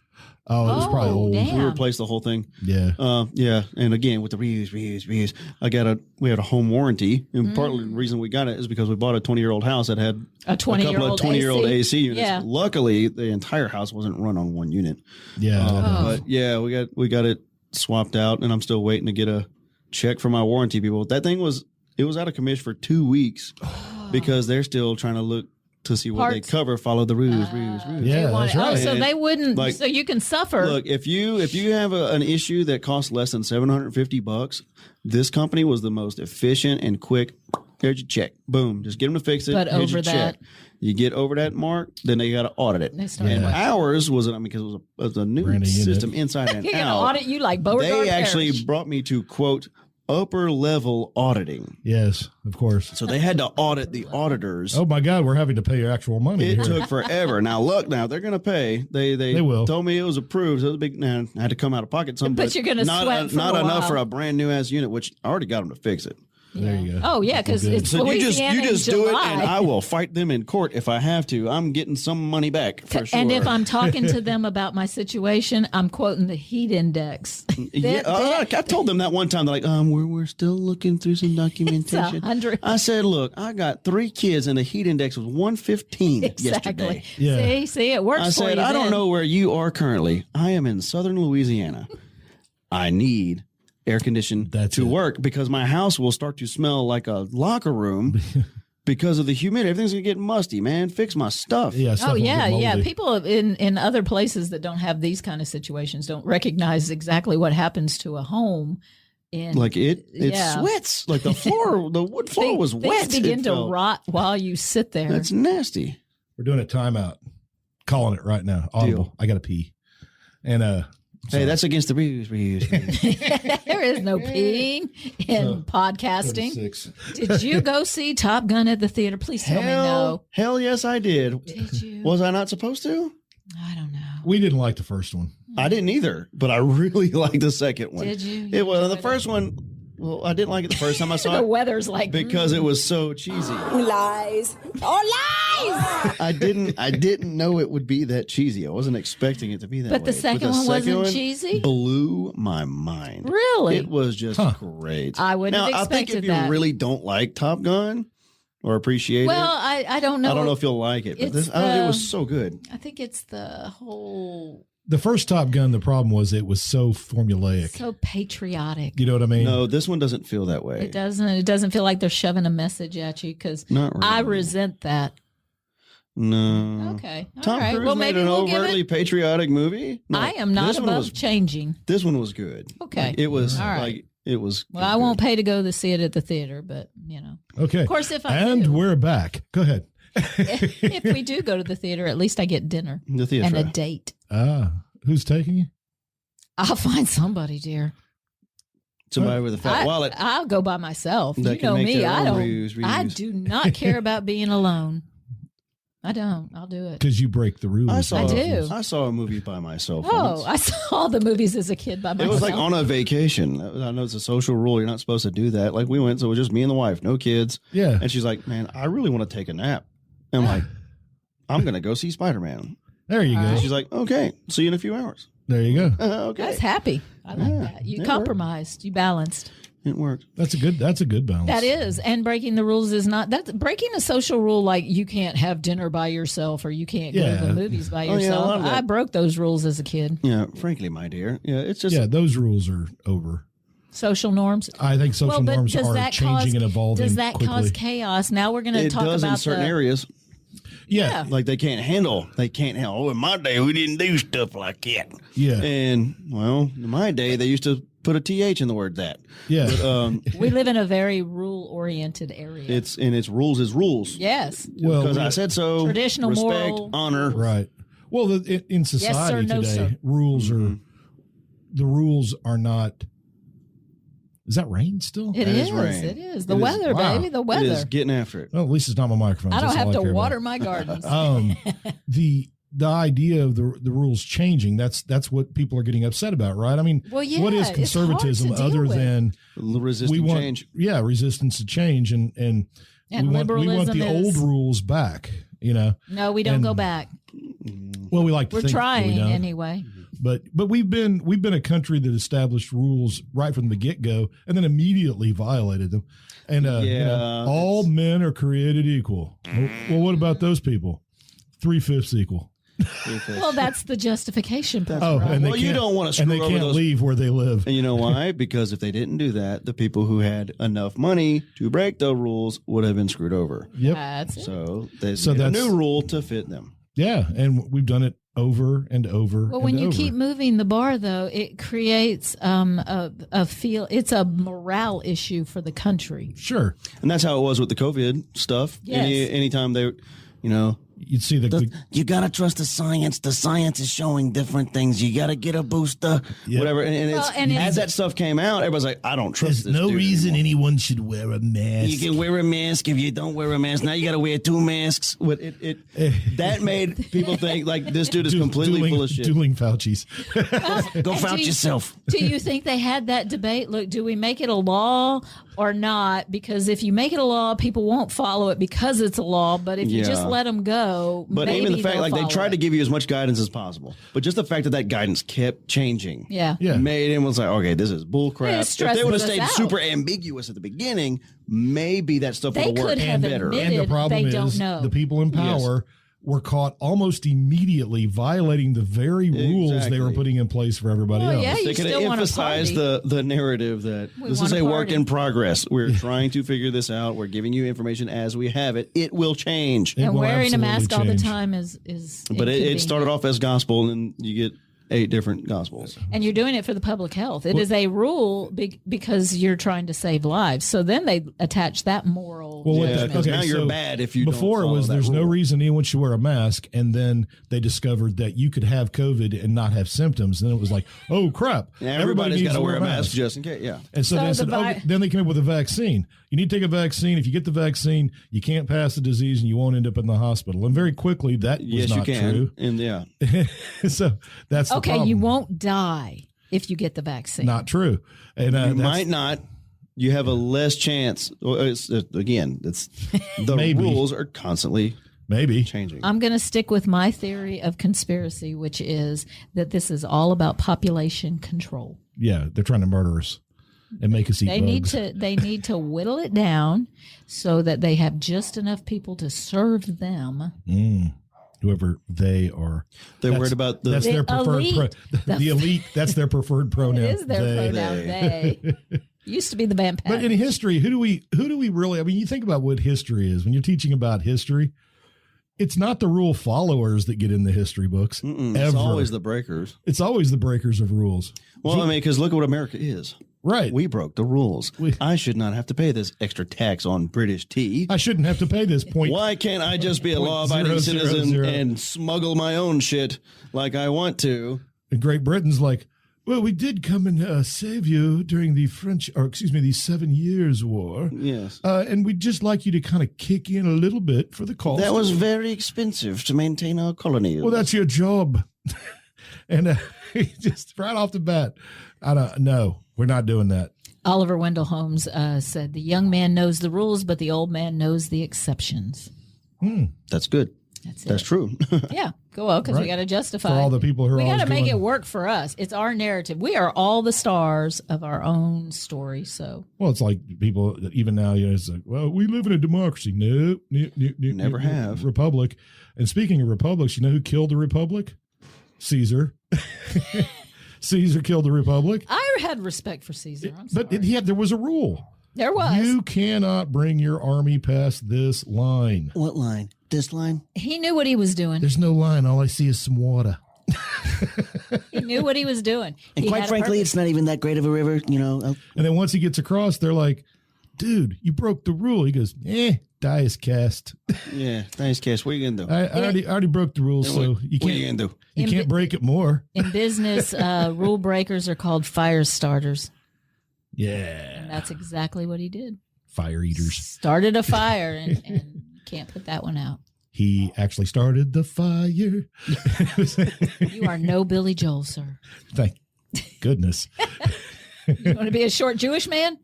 Oh, it was probably old. Damn. We replaced the whole thing. Yeah. Yeah. And again, with the reuse. We had a home warranty. And partly the reason we got it is because we bought a 20-year-old house that had a couple of 20-year-old AC units. Yeah. Luckily, the entire house wasn't run on one unit. Yeah. But yeah, we got it swapped out, and I'm still waiting to get a check from my warranty people. That thing was out of commission for 2 weeks because they're still trying to look to see what they cover, follow the rules. Yeah, that's right. Oh, so they wouldn't. Like, so you can suffer. Look, if you have an issue that costs less than $750, this company was the most efficient and quick. Here's your check. Boom. Just get them to fix it. But Here's over your that, check. You get over that mark, then they got to audit it. And ours was, because it was a new system inside and out. Audit you like Beauregard They actually Parish. brought me to, quote, upper level auditing. Yes, of course. So they had to audit the auditors. Oh my God, we're having to pay your actual money. It took forever. Now look, they're going to pay. They will. Told me it was approved. So it was big. Now I had to come out of pocket some. But you're going to sweat for not a enough while. for a brand new ass unit, which I already got them to fix it. There you go. Oh yeah, because it's So you just Louisiana in do it, July. and I will fight them in court if I have to. I'm getting some money back for sure. And if I'm talking to them about my situation, I'm quoting the heat index. I told them that one time. They're like, we're still looking through some documentation. It's 100. I said, look, I got 3 kids, and the heat index was 115 yesterday. Yeah. See, it works. I said, for you I don't then. know where you are currently. I am in southern Louisiana. I need air conditioned to work because my house will start to smell like a locker room because of the humidity. Everything's gonna get musty, man. Fix my stuff. Yeah. Oh yeah. People in other places that don't have these kind of situations don't recognize exactly what happens to a home. Like it sweats. Like the floor, the wood floor was wet. Things begin to rot while you sit there. That's nasty. We're doing a timeout. Calling it right now. Audible. Deal. I got to pee. And Hey, that's against the rules. There is no peeing in podcasting. 36. Did you go see Top Gun at the theater? Please tell me no. Hell yes, I did. Did you? Was I not supposed to? I don't know. We didn't like the first one. I didn't either, but I really liked the second one. Did you? It was the enjoyed first one. Well, I didn't like it the first time I saw The it weather's like because it was so cheesy. Lies. Oh, lies! I didn't know it would be that cheesy. I wasn't expecting it to be that way. But the second one wasn't cheesy? Blew my mind. Really? It was just great. I wouldn't have now, I think expected if you that. really don't like Top Gun or appreciate Well, it, I don't know. I don't know if you'll like it. But It's it was so good. I think it's the whole The first Top Gun, the problem was it was so formulaic. so patriotic. You know what I mean? No, this one doesn't feel that way. It doesn't. It doesn't feel like they're shoving a message at you because Not really. I resent that. No. Okay. All Tom right. Cruise Well, made maybe an we'll give overtly it. patriotic movie. No, I am not this one above was- changing. This one was good. Okay. Like, it was All right. like it was. Well, I won't pay to go to see it at the theater, but Okay. of course, if I And do, we're back. Go ahead. if we do go to the theater, at least I get dinner The theater. and a date. Who's taking you? I'll find somebody, dear. Somebody with a fat wallet. I'll go by myself. That You can know make me. their I own don't. reuse. I do not care about being alone. I don't. I'll do it. Because you break the rules. I do. I saw a movie by myself. Oh, once. I saw the movies as a kid by It myself. was like on a vacation. I know it's a social rule. You're not supposed to do that. Like we went, so it was just me and the wife, no kids. Yeah. And she's like, "Man, I really want to take a nap." And I'm like, "I'm gonna go see Spider-Man." There you go. All right. She's like, "Okay, see you in a few hours." There you go. Okay, That's happy. I like Yeah, that. You it compromised. You balanced. it worked. That's a good balance. That is. And breaking the rules is not. That's breaking a social rule like you can't have dinner by yourself or you can't go to Yeah. the movies by Oh, yeah, a yourself. lot of that. I broke those rules as a kid. Yeah, frankly, my dear. Yeah, it's just Yeah, those rules are over. Social norms. I think social Well, but norms does are that changing cause, and evolving does that quickly. cause chaos? Now we're going to it talk does about in certain the, areas. Yeah. Like they can't handle. Oh, in my day, we didn't do stuff like that. Yeah. And well, in my day, they used to put a th in the word that. Yeah. But We live in a very rule-oriented area. it's rules is rules. Yes. Well, Because I said so. Traditional, respect, moral. honor. right. Well, in society no, today, sir. rules Mm-hmm. are the rules are not. Is that rain still? It That is is. rain. It is. The It is. weather, Wow. baby. The It is weather. getting after it. Well, at least it's not my microphone. I don't That's all have to care about. water my gardens. The idea of the rules changing, that's what people are getting upset about, right? I mean, Well, yeah, what is it's hard to conservatism deal other with. than Resisting we want change. yeah, resistance to change and And we want liberalism the is- old rules back, you know. No, we don't And- go back. Well, we like to We're think that we trying don't. anyway. But we've been a country that established rules right from the get-go and then immediately violated them. And Yeah, all men are created equal. Well, what about those people? 3/5 equal. Well, that's the justification part. Oh, right? and they Well, you can't- don't wanna and screw they over can't those- leave where they live. And you know why? Because if they didn't do that, the people who had enough money to break the rules would have been screwed over. Yep. That's it. So there's So a that's- new rule to fit them. Yeah, and we've done it over and over. Well, and when you over. keep moving the bar, though, it creates a feel. It's a morale issue for the country. Sure, And that's how it was with the COVID stuff. Yes. Anytime they, you'd see the you got to trust the science. The science is showing different things. You got to get a booster, Yep. whatever. And, Well, it's, and it's- as that stuff came out, everybody's like, I don't trust this dude anymore. anyone should wear a mask. You can wear a mask if you don't wear a mask. Now you got to wear 2 masks. What that made people think like this dude is completely full of shit. Dueling Fauci's. Go fout yourself. Do you think they had that debate? Look, do we make it a law or not? Because if you make it a law, people won't follow it because it's a law. But if you just Yeah. let them go, But maybe even the fact, they'll like they follow tried to it. give you as much guidance as possible, but just the fact that that guidance kept changing, Yeah. Yeah. made him was like, okay, this is bull crap. It If stresses they would have us stayed out. super ambiguous at the beginning, maybe that stuff would They have worked could have better. admitted- And the problem they is don't know. the people in power were caught almost immediately violating the very rules they were Exactly. putting in place for everybody Well, else. yeah, They you could still have want to emphasized the narrative that We this want is to a work party. in progress. We're trying to figure this out. We're giving you information as we have it. It will change. It And will wearing a absolutely mask all the change. time is But it started off as gospel, and you get 8 different gospels. And you're doing it for the public health. It is a rule because you're trying to save lives. So then they attach that moral. Because now you're bad if you before don't it was follow there's that no rule. reason anyone should wear a mask, and then they discovered that you could have COVID and not have symptoms. And then it was like, oh crap, Yeah, everybody everybody's needs got to to wear a mask just in case. Yeah. And so, So they the said, vi- then they came up with a vaccine. You need to take a vaccine. If you get the vaccine, you can't pass the disease and you won't end up in the hospital. And very quickly, that was Yes, you not can. true. And yeah. So that's the Okay, problem. you won't die if you get the vaccine. Not true. And You that's- might not. You have a less chance. Well, it's the Maybe. rules are constantly maybe. changing. I'm going to stick with my theory of conspiracy, which is that this is all about population control. Yeah, they're trying to murder us and make us eat They bugs. need to whittle it down so that they have just enough people to serve them. Whoever they are. They're That's- worried about That's The their preferred elite. the elite. That's their preferred pronoun. It is their pronoun. They used to be the band. But in history, who do we really? I mean, you think about what history is when you're teaching about history. It's not the rule followers that get in the history books. It's Ever. always the breakers. It's always the breakers of rules. Well, I mean, because look at what America is. Right. We broke the rules. I should not have to pay this extra tax on British tea. I shouldn't have to pay this point. Why can't I just be a law-abiding 0.000. citizen and smuggle my own shit like I want to? And Great Britain's like, well, we did come and save you during the the 7 Years' War. Yes. And we'd just like you to kind of kick in a little bit for the cost. That was very expensive to maintain our colony. Well, that's your job. And just right off the bat, I don't know. We're not doing that. Oliver Wendell Holmes said, "The young man knows the rules, but the old man knows the exceptions." That's good. That's it. true. Yeah, go on, because we Right. got to justify. For all the people who are we got to always make going- it work for us. It's our narrative. We are all the stars of our own story. So Well, it's like people that even now, it's like, well, we live in a democracy. No, Never have. Republic. And speaking of republics, you know who killed the republic? Caesar. Caesar killed the republic. I had respect for Caesar. I'm sorry. But there was a rule. There was. You cannot bring your army past this line. What line? This line? He knew what he was doing. There's no line. All I see is some water. He knew what he was doing. And He quite had a frankly, purpose. it's not even that great of a river, you know. And then once he gets across, they're like, dude, you broke the rule. He goes, die is cast. Yeah. Thanks, Cash. What are you going to do? I already broke the rules, so you What are you going can't to do? you can't break it more. In business, rule breakers are called fire starters. Yeah. And that's exactly what he did. Fire eaters. Started a fire and can't put that one out. He actually started the fire. You are no Billy Joel, sir. Thank goodness. You want to be a short Jewish man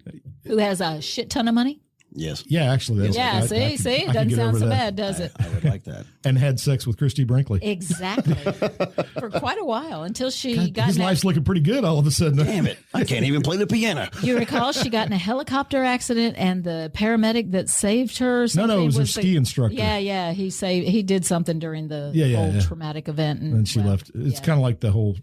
who has a shit ton of money? Yes. Yeah, actually. Yeah, I see? could Doesn't get sound over so that. bad, does it? I would like that. And had sex with Christy Brinkley. Exactly. For quite a while until she got His in life's a, looking pretty good all of a sudden. Damn it. I can't even play the piano. you recall she got in a helicopter accident and the paramedic that saved her. Or something it was her the- ski instructor. Yeah, he did something during the Yeah, whole yeah. traumatic event. And she left. It's kind of like the whole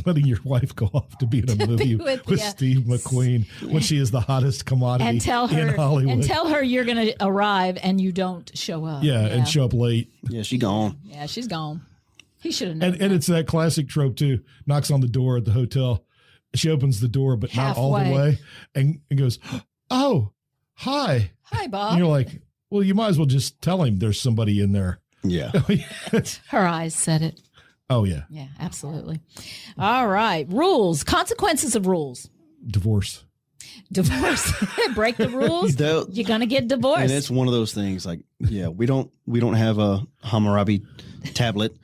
letting your wife go off to be in a movie with, with yeah. Steve McQueen when she is the hottest commodity and tell in her Hollywood. you're going to arrive and you don't show up. And show up late. Yeah, she gone. Yeah, she's gone. He should have known. And it's that classic trope too. Knocks on the door at the hotel. She opens the door, but not all the Halfway. way, and goes, "Oh, hi." Hi, Bob. And you're like, "Well, you might as well just tell him there's somebody in there." Yeah. Her eyes said it. Oh yeah, Yeah, absolutely. All right. Rules, consequences of rules. divorce. Divorce. Break the rules. Though- You're going to get divorced. And it's one of those things like, yeah, we don't have a Hammurabi tablet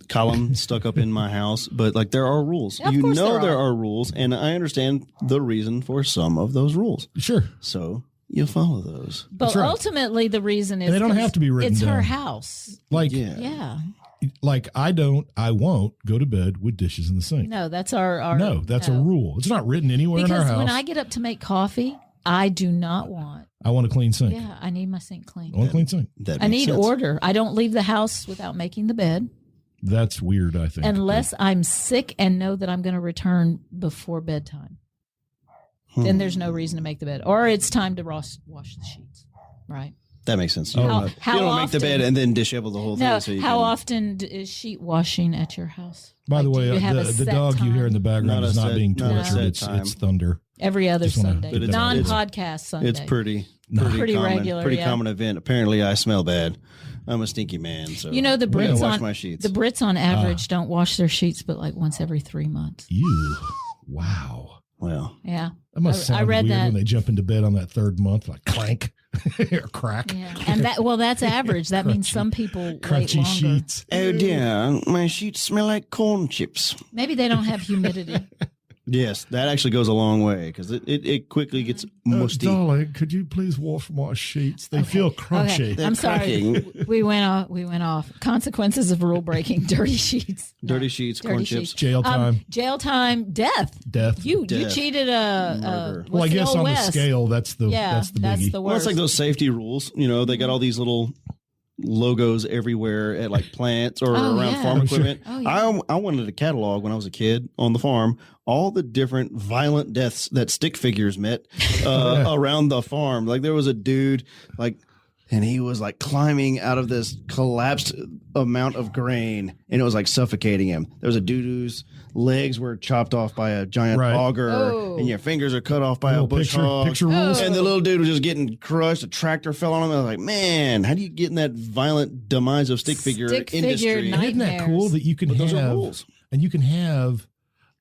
column stuck up in my house, but like there are rules. Of You course know there there are. are rules, and I understand the reason for some of those rules. Sure. So you follow those. but That's right. ultimately, the reason is And they don't 'cause have to be written It's her down. house. Like, Yeah. Yeah. like I won't go to bed with dishes in the sink. No, that's our No, that's a no. rule. It's not written anywhere in our Because house. when I get up to make coffee, I do not want. I want a clean sink. Yeah, I need my sink clean. I want a clean sink. That I makes need sense. order. I don't leave the house without making the bed That's weird, I think. unless I'm sick and know that I'm going to return before bedtime. Then there's no reason to make the bed, or it's time to wash the sheets. Right. That makes sense. You Oh, don't, how you don't make the often- bed and then dishevel the whole thing. No, So you how can, often is sheet washing at your house? By the Like, do way, you have a the set dog you hear in the time? background Not is a not set- being not a tortured. set It's Thunder. Every other Just wanna Sunday, get that non-podcast Sunday. it's pretty Pretty common, regular, pretty yeah. common event. Apparently, I smell bad. I'm a stinky man. So You know, the I'm gonna Brits wash on my sheets. the Brits on average don't wash their sheets, but like once every 3 months. You, wow. Well, Yeah, That must I sound read weird that. when they jump into bed on that third month, like clank or crack. yeah, and that's average. That means some people wait Crunchy longer. sheets. oh dear, my sheets smell like corn chips. Maybe they don't have humidity. Yes, that actually goes a long way because it quickly gets musty. Darling, could you please wash my sheets? They feel crunchy. Okay. I'm sorry. cracking. We went off. Consequences of rule breaking: dirty sheets. Dirty sheets, Dirty corn sheets. chips. Jail time. Jail time. Death. Death. You Death. cheated Murder. Well, I guess on the scale, that's the that's the biggie. worst. Well, it's like those safety rules. You know, they got all these little logos everywhere at like plants or Oh, around yeah. farm Oh, sure. equipment. Oh, yeah. I wanted a catalog when I was a kid on the farm, all the different violent deaths that stick figures met around the farm. Like there was a dude like, and he was like climbing out of this collapsed amount of grain and it was like suffocating him. There was a dude whose legs were chopped off by a giant Right. auger Oh. and your fingers are cut off by a Little bush hog. picture rules. Oh. And the little dude was just getting crushed. A tractor fell on him. I was like, man, how do you get in that violent demise of stick figure Stick figure industry? night- Isn't that nightmares. cool that you can But those are have rules. and you can have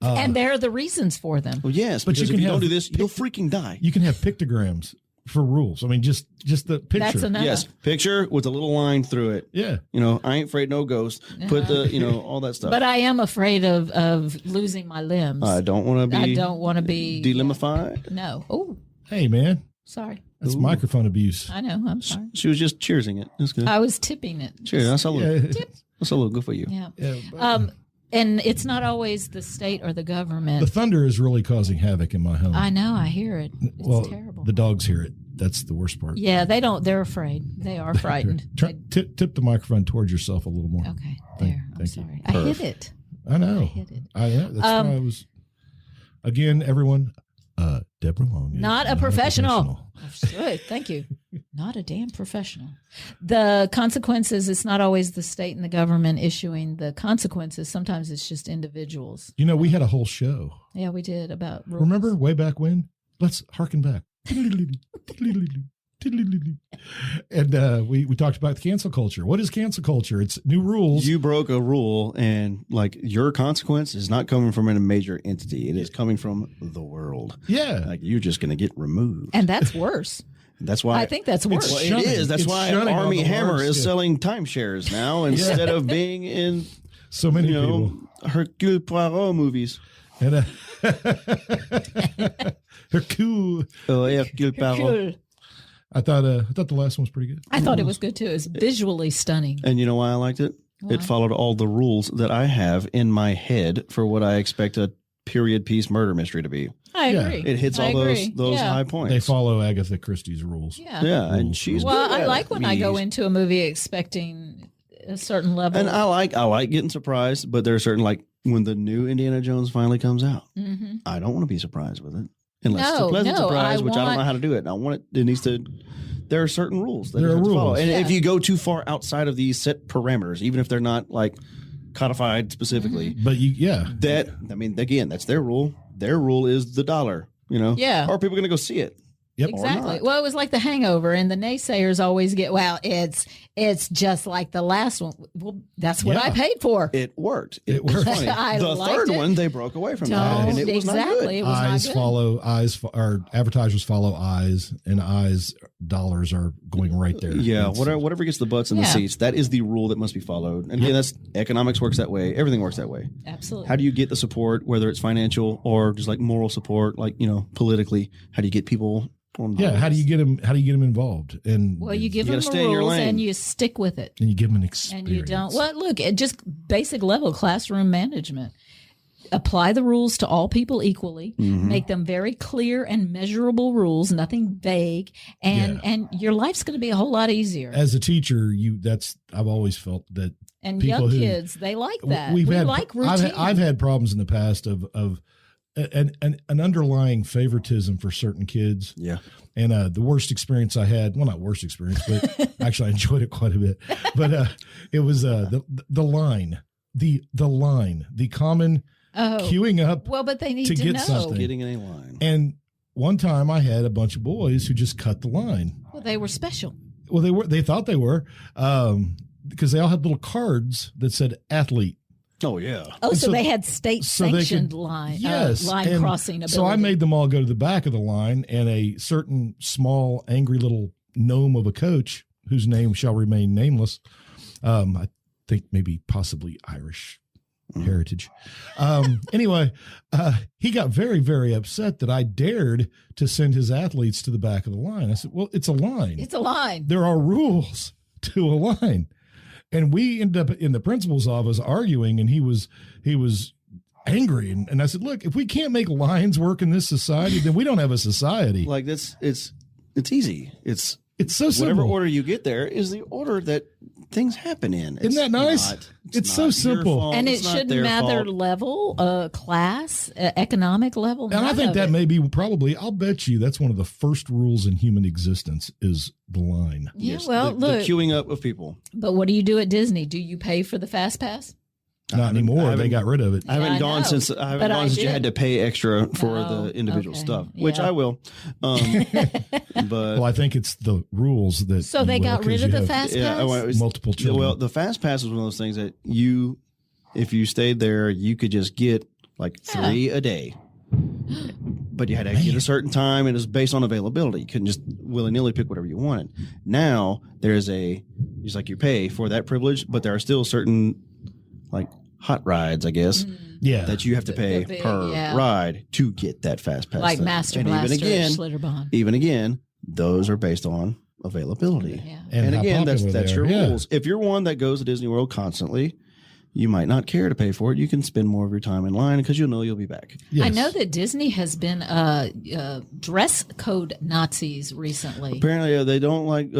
and there are the reasons for them. Well, yes, But because you if can you don't have do this, you'll freaking die. you can have pictograms for rules. I mean, just the picture. That's enough. Yes, picture with a little line through it. Yeah. You know, I ain't afraid no ghost. Put the, you know, all that stuff. But I am afraid of losing my limbs. I don't want to be. I don't want to be delimified. No. Oh, Hey, man, sorry. that's Ooh. microphone abuse. I know. I'm sorry. She was just cheersing it. That's good. I was tipping it. Cheers. That's a little. Yeah. That's a little good for you. Yeah. Yeah, but And it's not always the state or the the government. thunder is really causing havoc in my home. I know. I hear it. It's well, terrible. the dogs hear it. That's the worst part. Yeah, they don't. They're afraid. They are frightened. Tip the microphone towards yourself a little more. Okay, there. I'm thank you. sorry. I hit it. I know. I hit it. That's why I was. Again, everyone. Deborah Long. Is Not a professional. Good. Thank you. Not a damn professional. The consequences, it's not always the state and the government issuing the consequences. Sometimes it's just individuals. You know, we had a whole show. Yeah, we did about rules. Remember way back when? Let's harken back. And we talked about the cancel culture. What is cancel culture? It's new rules. You broke a rule, and like your consequence is not coming from a major entity. It is coming from the world. Yeah. Like you're just going to get removed. And that's worse. That's why I think that's worse. Well, shunning. it is. That's It's why shunning on Army the Hammer large is scale. selling timeshares now instead of being in So many you people. know Hercule Poirot movies. And Hercule. Oh, Hercule Poirot. Cool. I thought the last one was pretty good. I thought it was good too. It's visually stunning. And you know why I liked it? Why? It followed all the rules that I have in my head for what I expect a period piece murder mystery to be. I Yeah. agree. It hits I all agree. those Yeah. high points. They follow Agatha Christie's rules. Yeah. Yeah, and she's Well, good I at like it. when I go into a movie expecting a certain level. And I like getting surprised, but there are certain like when the new Indiana Jones finally comes out, Mhm. I don't want to be surprised with it. Unless it's No, a pleasant no, surprise, I which I don't want- know how to do it. I want it. It needs to. There are certain rules that There you are have to follow, rules. and Yeah. if you go too far outside of these set parameters, even if they're not like codified specifically, Mm-hmm. But yeah. that I mean, again, that's their rule. Their rule is the dollar. You know, Yeah. Or are people going to go see it? Yep. Exactly. not. Well, it was like The Hangover, and the naysayers always get, well, it's just like the last one. Well, that's what Yeah. I paid for. It worked. It was worked. funny. I The liked third it. one, they broke away from that, Don't and it was exactly. not good. It was Eyes not good. follow eyes, or advertisers follow eyes, and eyes dollars are going right there. Yeah, It's- whatever gets the butts in the Yeah. seats, that is the rule that must be followed. And again, that's economics works that way. Everything works that way. Absolutely. How do you get the support, whether it's financial or just like moral support, like politically? How do you get people on? Yeah. board? How do you get them? How do you get them involved? And Well, you give You them gotta the stay in your rules lane. and you stick with it. and you give them an experience. And you don't. Well, look, at just basic level classroom management. Apply the rules to all people equally. Mm-hmm. Make them very clear and measurable rules, nothing vague, and your life's going to be a whole lot easier. As a teacher, I've always felt that And people young who- kids, they like that. we've we had like routine. I've had problems in the past of an underlying favoritism for certain kids. Yeah. And the worst experience I had, well, not worst experience, but actually I enjoyed it quite a bit. But it was the line, the common queuing up. Well, but they need to get know. something. Getting in a line. And one time I had a bunch of boys who just cut the line. Well, they were special. Well, they thought they were, because they all had little cards that said athlete. Oh, yeah. Oh, And so they had state-sanctioned line and crossing ability. So I made them all go to the back of the line, and a certain small, angry little gnome of a coach, whose name shall remain nameless, I think maybe possibly Irish heritage. Anyway, he got very, very upset that I dared to send his athletes to the back of the line. I said, well, it's a line. It's a line. There are rules to a line. And we ended up in the principal's office arguing, and he was angry. And I said, look, if we can't make lines work in this society, then we don't have a society. Like it's easy. It's so simple. Whatever order you get there is the order that things happen in. Isn't that nice? It's so not your simple. fault. And It's it not shouldn't their matter fault. level, class, economic level. And I none think of that it. may be probably, I'll bet you that's one of the first rules in human existence is the line. Yeah, Yes, well, the look. queuing up of people. But what do you do at Disney? Do you pay for the fast pass? Not anymore. They haven't- got rid of it. I haven't I gone know, since but you I had to did. pay extra for Oh, the individual okay. stuff, which Yeah. I will. But Well, I think it's the rules that. So you they will, got 'cause rid you of the have fast yeah, pass? well, it was- multiple children. well, the fast pass is one of those things that if you stayed there, you could just get like 3 a day. But you had to get a certain time, and it was based on availability. You couldn't just willy-nilly pick whatever you wanted. Now there's just like you pay for that privilege, but there are still certain like hot rides, I guess, Yeah. that you have to pay the big, per yeah. ride to get that fast pass. Like thing. Master And Blaster, even Schlitterbahn. again, those are based on availability. Yeah. And how again, that's popular they your are. Yeah. rules. If you're one that goes to Disney World constantly, you might not care to pay for it. You can spend more of your time in line because you'll be back. Yes. I know that Disney has been dress code Nazis recently. Apparently, they don't like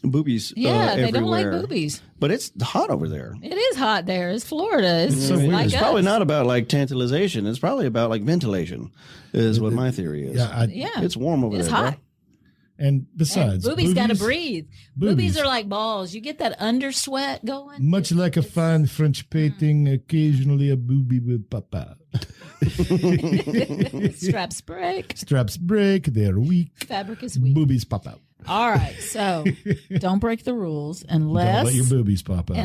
boobies. Yeah, they don't like everywhere. boobies. But it's hot over there. It is hot there. It's Florida. It's so weird. like It's probably us. not about like tantalization. It's probably about like ventilation, is what my theory is. Yeah. Yeah, It's warm over it's there. hot. Bro. And besides, Boobies got to breathe. boobies. Boobies are like balls. You get that under sweat going. Much like a fine French painting, occasionally a booby will pop out. Straps break. Straps break, they're weak, Fabric is weak. boobies pop out. All right, so don't break the rules Don't unless let your boobies pop out.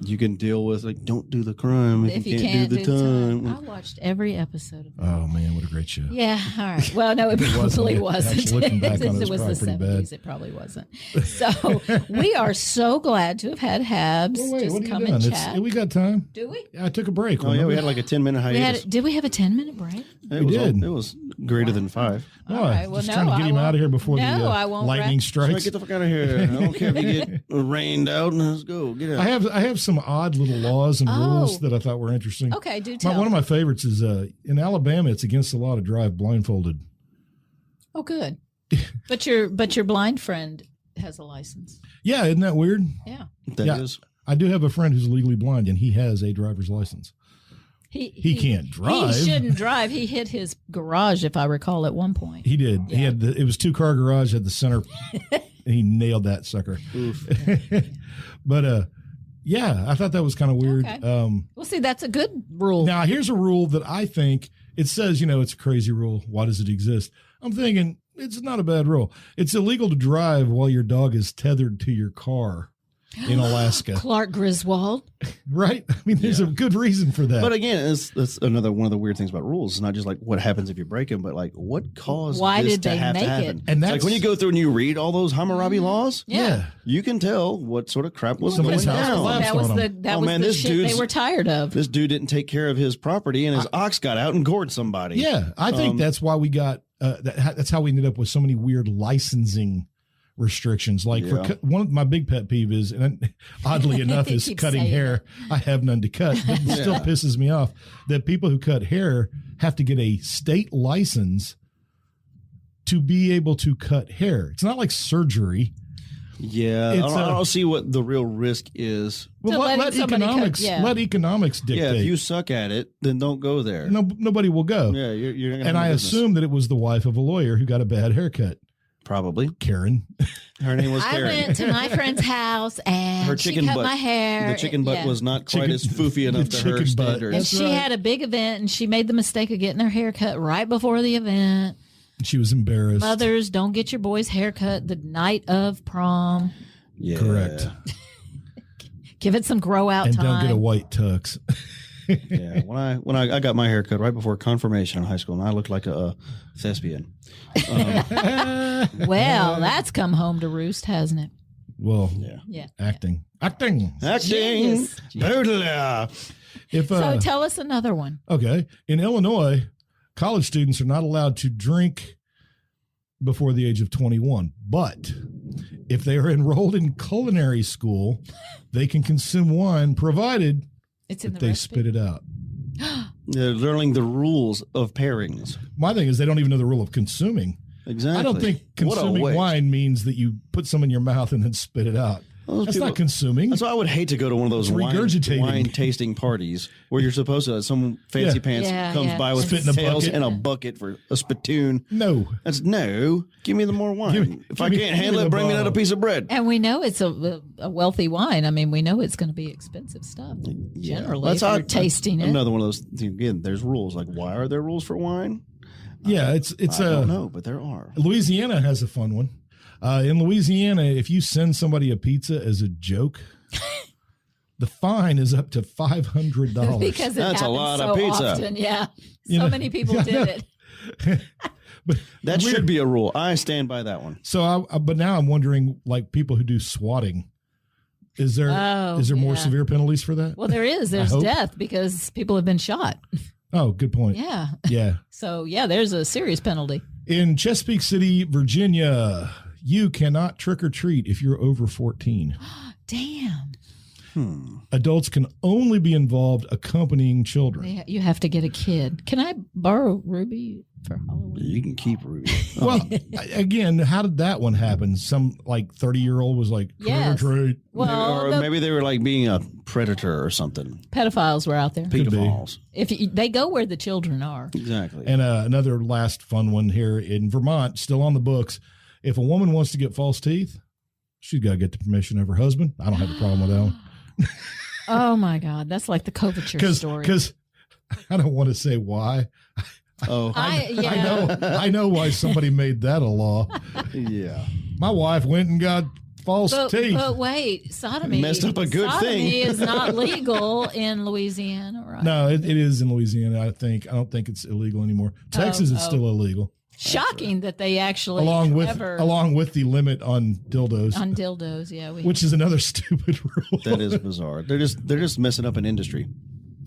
You can deal with like, don't do the crime if you can't do the time. I watched every episode of that. Oh, man, what a great show. Yeah, all right. Well, no, it probably wasn't. Actually, looking back on it, Since it's it was probably the pretty bad. 70s, it probably wasn't. So we are so glad to have had Habs Well, wait, just what have come you and done? chat. We got time. Do we? I took a break. Oh, yeah, remember? we had like a 10-minute hiatus. Did we have a 10-minute break? It did. was greater than 5. Why? All right, well, Just no, trying to get I him won't- out of here before no, the I won't lightning So strikes. get the fuck out of here. I don't care if you get rained out. Let's go. Get out. I have some odd little laws and rules that I thought were interesting. Okay, do tell. One of my favorites is in Alabama. It's against the law to drive blindfolded. Oh, good. But your blind friend has a license. Yeah, isn't that weird? Yeah. That is. I do have a friend who's legally blind, and he has a driver's license. He can't drive. He shouldn't drive. He hit his garage, if I recall, at one point. He did. Yeah. He had it was 2-car garage at the center, and he nailed that sucker. But yeah, I thought that was kind of weird. Okay. Well, see, that's a good rule. Now, here's a rule that I think it says, it's a crazy rule. Why does it exist? I'm thinking it's not a bad rule. It's illegal to drive while your dog is tethered to your car in Alaska, Clark Griswold. right? I mean, there's a good reason for that. But again, that's another one of the weird things about rules. It's not just like what happens if you break them, but like what caused Why this did to they have make to it? happen. And It's that's like when you go through and you read all those Hammurabi laws, yeah. you can tell what sort of crap was Somebody's going house down. collapsed. That was on the him. that Oh, was man, the this shit they dude's- were tired of. This dude didn't take care of his property, and his ox got out and gored somebody. Yeah, I think that's why we got that's how we ended up with so many weird licensing restrictions. Like one of my big pet peeve is, and oddly enough, is Keep cutting saying hair. I have none to cut, but it still pisses me off that people who cut hair have to get a state license to be able to cut hair. It's not like surgery. Yeah, I don't see what the real risk is. Well, let economics dictate. Yeah, if you suck at it, then don't go there. No, nobody will go. Yeah, you're gonna. And I assume that it was the wife of a lawyer who got a bad haircut. Probably Karen. Her name was Karen. I went to my friend's house and she cut my hair. The chicken butt was not quite as foofy enough to her standards. And she had a big event and she made the mistake of getting her hair cut right before the event. She was embarrassed. Mothers, don't get your boys' hair cut the night of prom. Yeah. Correct. Give it some grow out and time. don't get a white tux. Yeah, when I got my hair cut right before confirmation in high school, and I looked like a thespian. Well, that's come home to roost, hasn't it? Well, yeah. Acting. Genius. Totally. So tell us another one. Okay. In Illinois, college students are not allowed to drink before the age of 21, but if they are enrolled in culinary school, they can consume wine provided they spit it out. They're learning the rules of pairings. My thing is they don't even know the rule of consuming. Exactly. I don't think consuming wine means that you put some in your mouth and then spit it out. That's not consuming. That's why I would hate to go to one of those wine tasting parties where you're supposed to, some fancy pants comes by with tails and a bucket for a spittoon. No. Give me the more wine. If I can't handle it, bring me another piece of bread. And we know it's a wealthy wine. I mean, we know it's going to be expensive stuff. Generally, if you're tasting it. Another one of those, again, there's rules. Like, why are there rules for wine? Yeah, I don't know, but there are. Louisiana has a fun one. In Louisiana, if you send somebody a pizza as a joke, the fine is up to $500. Because that's a lot of pizza. Often, yeah, many people did it. But that should be a rule. I stand by that one. So, but now I'm wondering, like people who do swatting, is there more severe penalties for that? Well, there is. There's death because people have been shot. Oh, good point. Yeah. Yeah. So there's a serious penalty. In Chesapeake City, Virginia, you cannot trick or treat if you're over 14. Damn. Adults can only be involved accompanying children. You have to get a kid. Can I borrow Ruby for Halloween? You can keep Ruby. Well, again, how did that one happen? Some like 30-year-old was like, yes. Well, maybe they were like being a predator or something. Pedophiles were out there. Pedophiles. They go where the children are. Exactly. And another last fun one here in Vermont, still on the books. If a woman wants to get false teeth, she's got to get the permission of her husband. I don't have a problem with that one. Oh my God, that's like the Kovacher story. Because I don't want to say why. Oh, I know why somebody made that a law. Yeah, my wife went and got false teeth. But wait, sodomy messed up a good thing. Sodomy is not legal in Louisiana, right? No, it is in Louisiana. I don't think it's illegal anymore. Texas, it's still illegal. Shocking that they actually along with the limit on dildos. On dildos, yeah, which is another stupid rule. That is bizarre. They're just messing up an industry.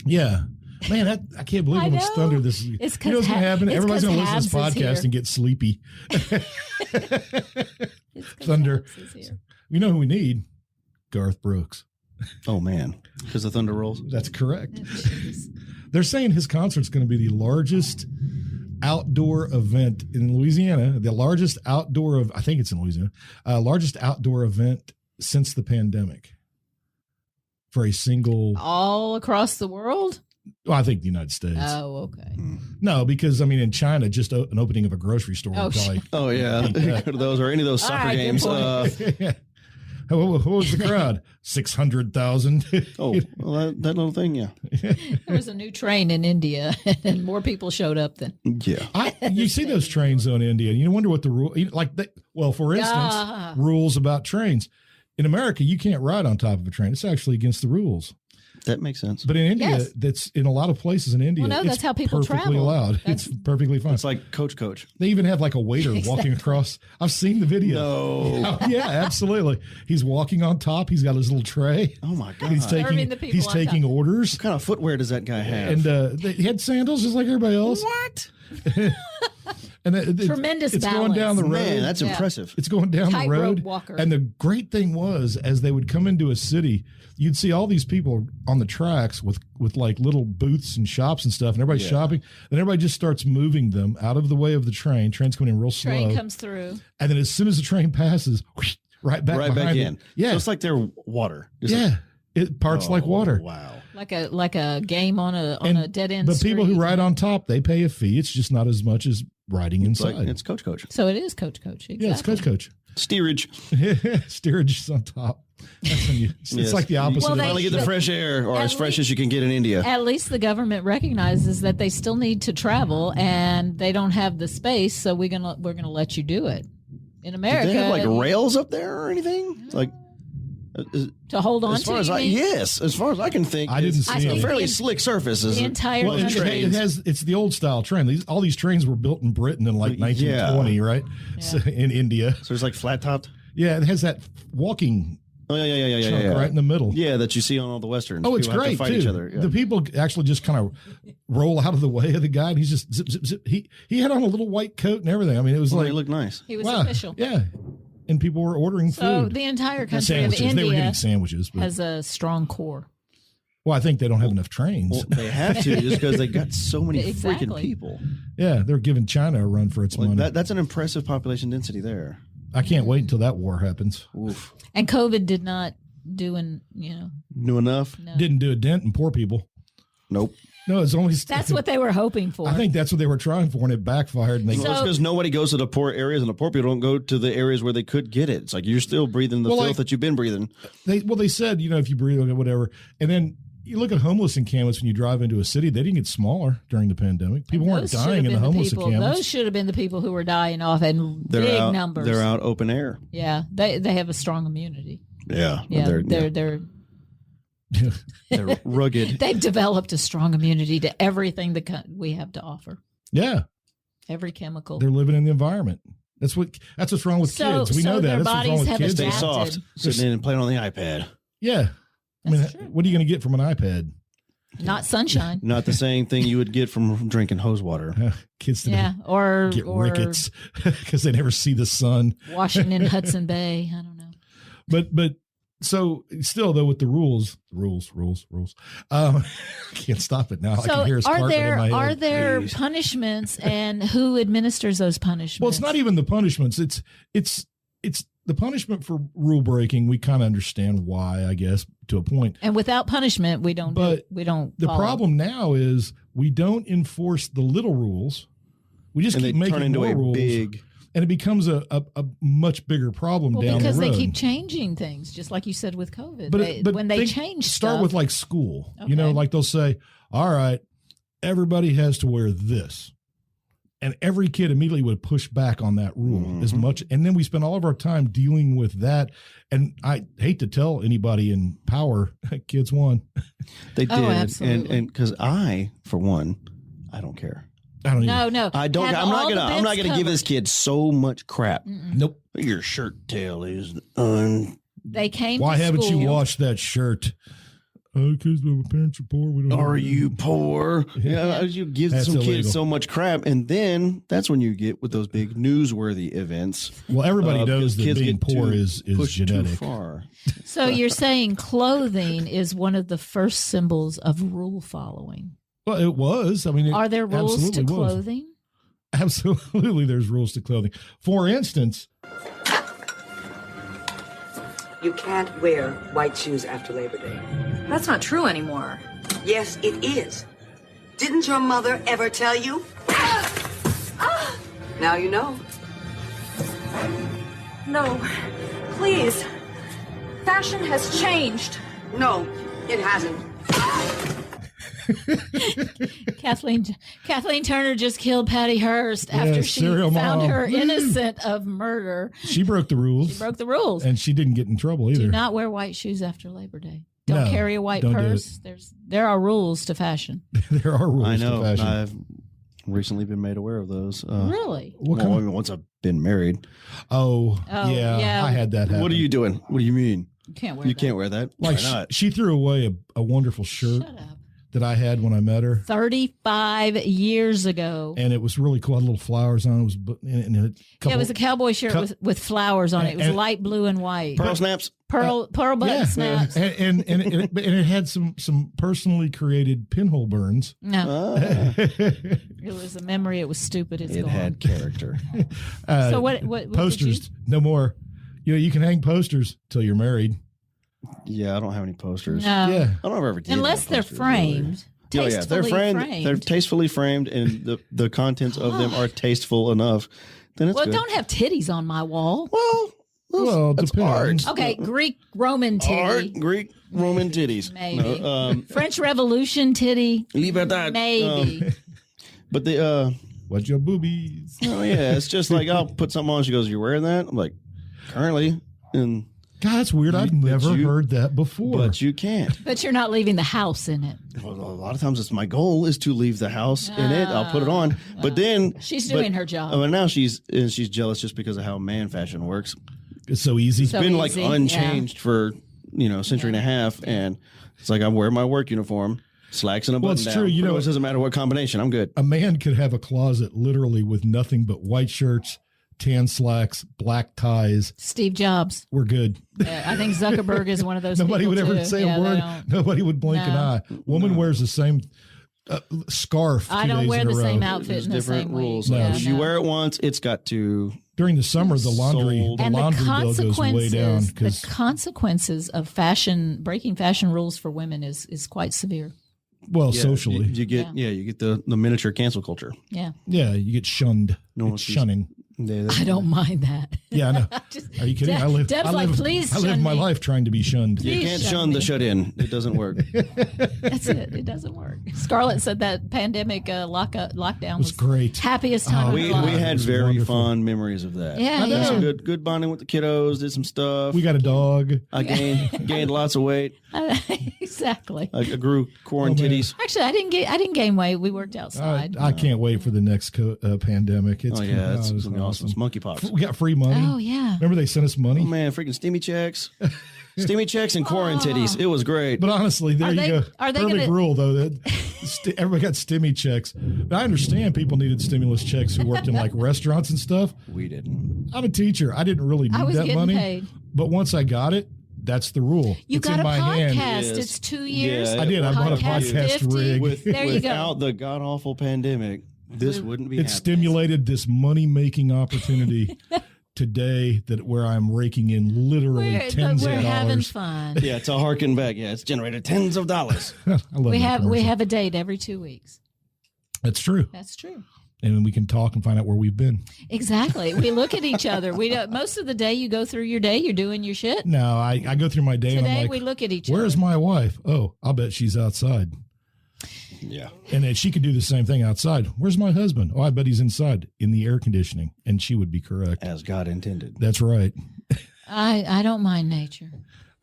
Yeah, man, I can't believe how much thunder this is. It's you know what's going to happen? Everybody's going to listen to this HABZ podcast and get sleepy. Thunder. You know who we need? Garth Brooks. Oh man, because the thunder rolls. That's correct. They're saying his concert's going to be the largest outdoor event in Louisiana, the largest outdoor I think it's in Louisiana, largest outdoor event since the pandemic for a single. All across the world? Well, I think the United States. Oh, okay. No, because I mean, in China, just an opening of a grocery store. Oh yeah, those or any of those soccer games. What was the crowd? 600,000. Oh, well, that little thing, yeah. There was a new train in India, and more people showed up than. Yeah. You see those trains in India, and you wonder what the rule. For instance, rules about trains in America, you can't ride on top of a train. It's actually against the rules. That makes sense. But in India, that's in a lot of places in India. Well, no, that's how people perfectly travel. Allowed. It's perfectly fine. It's like coach. They even have like a waiter walking across. I've seen the video. No. Yeah, absolutely. He's walking on top. He's got his little tray. Oh my God. He's taking orders. What kind of footwear does that guy have? And he had sandals just like everybody else. What? And tremendous it's balance. going down the road. Man, that's impressive. It's going down the road. Walker. And the great thing was, as they would come into a city, you'd see all these people on the tracks with like little booths and shops and stuff, and everybody's shopping. Then everybody just starts moving them out of the way of the train. Train's coming in real slow. Train comes through. And then as soon as the train passes, whoosh, right back behind in. it. Yeah. So it's like they're water. Just Yeah. It parts like water. Wow. Like a game on a dead end. But people who street. ride on top, they pay a fee. It's just not as much as riding inside. It's Coach. So it is Coach. Exactly. Yeah, it's Coach. Steerage. Steerage is on top. That's when it's like the opposite. Well, of they- Finally get the fresh air, or At as fresh least- as you can get in India. At least the government recognizes that they still need to travel and they don't have the space, so we're gonna let you do it. In America, Do they have like rails up there or anything? It's like to hold on as far to. as you I mean? yes, as far as I can think, I didn't see it's a any. fairly slick surface. The entire Well, country. it's the old style train. All these trains were built in Britain in like 1920, right? Yeah. So, in India. So it's like flat topped. Yeah, it has that walking Oh yeah, chunk right in the middle. Yeah, that you see on all the westerns. Oh, it's People have to great fight too. each other. Yeah. The people actually just kind of roll out of the way of the guy, and he's just zip, zip, zip. He had on a little white coat and everything. I mean, it was Well, like they look nice. He was wow, official. yeah. And people were ordering So food, the entire country of sandwiches. They were India getting sandwiches, but has a strong core. well, I think they don't have enough trains. Well, they have to just because they got so many Exactly. freaking people. Yeah, they're giving China a run for its Like money. that's an impressive population density there. I can't wait until that war happens. Oof. And COVID did not do New enough? no. Didn't do a dent in poor people. Nope. No, it's only That's what they were hoping for. I think that's what they were trying for, and it backfired. And they Well, it's because nobody goes to the poor areas, and the poor people don't go to the areas where they could get it. It's like you're still breathing the Well, filth like- that you've been breathing. they said, if you breathe or whatever, and then you look at homeless encampments when you drive into a city, they didn't get smaller during the pandemic. People weren't Those should have dying in the been homeless people, encampments. Those should have been the people who were dying off in big out, numbers. They're out open air. Yeah, they have a strong immunity. Yeah. Yeah, They're rugged. they've developed a strong immunity to everything that we have to offer. Yeah, Every chemical. they're living in the environment. That's what's wrong with So- kids. We so know that. their That's what's wrong bodies with have kids. Stay adapted. soft, sitting in and playing on the iPad. Yeah. I mean, That's true. what are you going to get from an iPad? Not sunshine. Not the same thing you would get from drinking hose water. Kids today Yeah, or get rickets because they never see the sun. washing in Hudson Bay. I don't know. But so still though with the rules, I can't stop it now. I So can hear his are carpet in my there head. are punishments, and who administers those punishments? Well, it's not even the punishments. It's the punishment for rule breaking. We kind of understand why, I guess, to a point. And without punishment, we don't. But we don't. The follow. problem now is we don't enforce the little rules. We just And keep they making turn into more a rules, big. and it becomes a much bigger problem Well, down because the road. they keep changing things, just like you said with COVID. But when they think- change start stuff, with like school. Okay. Like they'll say, "All right, everybody has to wear this," and every kid immediately would push back on that rule as much. And then we spend all of our time dealing with that. And I hate to tell anybody in power, kids won. They did. absolutely. And because I, for one, I don't care. I don't even. no, I don't. Have I'm not all the gonna. I'm not bits gonna give this covered. kid so much crap. Nope. Your shirt tail is un. They came. Why to haven't school. you washed that shirt? Because my parents are poor. We don't. Are you poor? Yeah, you give That's some illegal. kids so much crap, and then that's when you get with those big newsworthy events. Well, everybody knows because that kids being get poor too is pushed too genetic. far. So you're saying clothing is one of the first symbols of rule following. Well, it was. I mean, it Are there rules to absolutely was. clothing? Absolutely, there's rules to clothing. For instance, You can't wear white shoes after Labor Day. That's not true anymore. Yes, it is. Didn't your mother ever tell you? Now you know. No, please. Fashion has changed. No, it hasn't. Kathleen Turner just killed Patty Hearst after she serial found mom. her innocent of murder. she broke the rules. She broke the rules. And she didn't get in trouble either. Do not wear white shoes after Labor Day. Don't No, carry a white don't do purse. There are rules to fashion. There are rules I know. to fashion. I've recently been made aware of those. Really? What Well, kind I mean, once I've been married. Oh, Oh, yeah, yeah. I had that happen. What are you doing? What do you mean? You can't wear You that. can't wear that. Like Why not? she threw away a wonderful shirt Shut up. that I had when I met her, 35 years ago. and it was really cool. It had little flowers on it. It was, and it, Yeah, it was a cowboy shirt with flowers on it. It was and- light blue and white. Pearl snaps. Pearl button snaps. and it had some personally created pinhole burns. No, Ah, it was a memory. It was stupid. It's it gone. had character. So what did posters? you- No more. You can hang posters till you're married. Yeah, I don't have any posters. No. Yeah. I don't know if I ever did. Unless have they're posters, framed. really. Oh, yeah, they're framed. They're tastefully framed, and the contents of them are tasteful enough. Then it's Well, good. don't have titties on my wall. Well, it that's depends. art. Okay, Greek Roman titty. Art, Greek, Roman titties. Maybe. No, French Revolution titty. Libertad. Maybe. But the What's your boobies? oh yeah, it's just like I'll put something on. She goes, "You're wearing that?" I'm like, "Currently," and God, that's weird. I've never heard that before. but you can't. But you're not leaving the house in it. Well, a lot of times, it's my goal is to leave the house in it. I'll put it on, but then She's doing her job. Oh, and now she's jealous just because of how man fashion works. It's so easy. So Been like easy, unchanged for a century and a half, and it's like I'm wearing my work uniform, slacks and a button it's down. true. Pretty much doesn't matter what combination. I'm good. A man could have a closet literally with nothing but white shirts, tan slacks, black ties. Steve Jobs. We're good. I think Zuckerberg is one of those Nobody people would ever too. say Yeah, a they word. don't. Nobody would blink an eye. Woman wears the same scarf. I 2 don't days wear in a the same row. outfit There's in the different same rules. week. No, Yeah, If you wear it once, it's got to. During the summer, the laundry Sold. and the bill goes way down consequences, because the consequences of breaking fashion rules for women is quite severe. well, Yeah, socially, you get you get the miniature cancel culture. Yeah, yeah, you get shunned. No one It's sees- shunning. I don't mind that. Yeah, I know. Are you kidding? Deb's like, please I live shun my me. life trying to be shunned. You Please can't shun shun the me. shut in. It doesn't work. That's it. It doesn't work. Scarlett said that pandemic lockdown was great. happiest time of We her life. had It was very wonderful. fond memories of that. Yeah, Had yeah. some good bonding with the kiddos. Did some stuff. We got a dog. I gained lots of weight. Exactly. I grew corn Oh, man. titties. Actually, I didn't gain weight. We worked outside. I can't wait for the next pandemic. It's Oh yeah, that's it's gonna be awesome. It's monkeypox. We got free money. Oh yeah. Remember they sent us money? Oh man, freaking steamy checks, steamy checks and corn titties. It was great. But honestly, there Are you they- go. are they Perfect gonna- rule, though. That everybody got stimmy checks. But I understand people needed stimulus checks who worked in like restaurants and stuff. We didn't. I'm a teacher. I didn't really I need was that getting money. paid. But once I got it, that's the rule. You it's got in a my podcast. hand. Yes. It's 2 years. Yeah, I did. I bought a Podcast podcast 50. rig. There you go. Without the god awful pandemic, this wouldn't be. It happening. stimulated this money making opportunity today where I'm raking in literally tens We're of having dollars. fun. Yeah, it's a harken back. Yeah, it's generated tens of dollars. I love We that have commercial. a date every 2 weeks. That's true. That's true. And we can talk and find out where we've been. Exactly. We look at each other. We don't, most of the day you go through your day, you're doing your shit. No, I go through my day and I'm Today like, we look at each where's other. my wife? Oh, I'll bet she's outside. Yeah. And then she could do the same thing outside. Where's my husband? Oh, I bet he's inside in the air conditioning. And she would be correct. As God intended. That's right. I don't mind nature.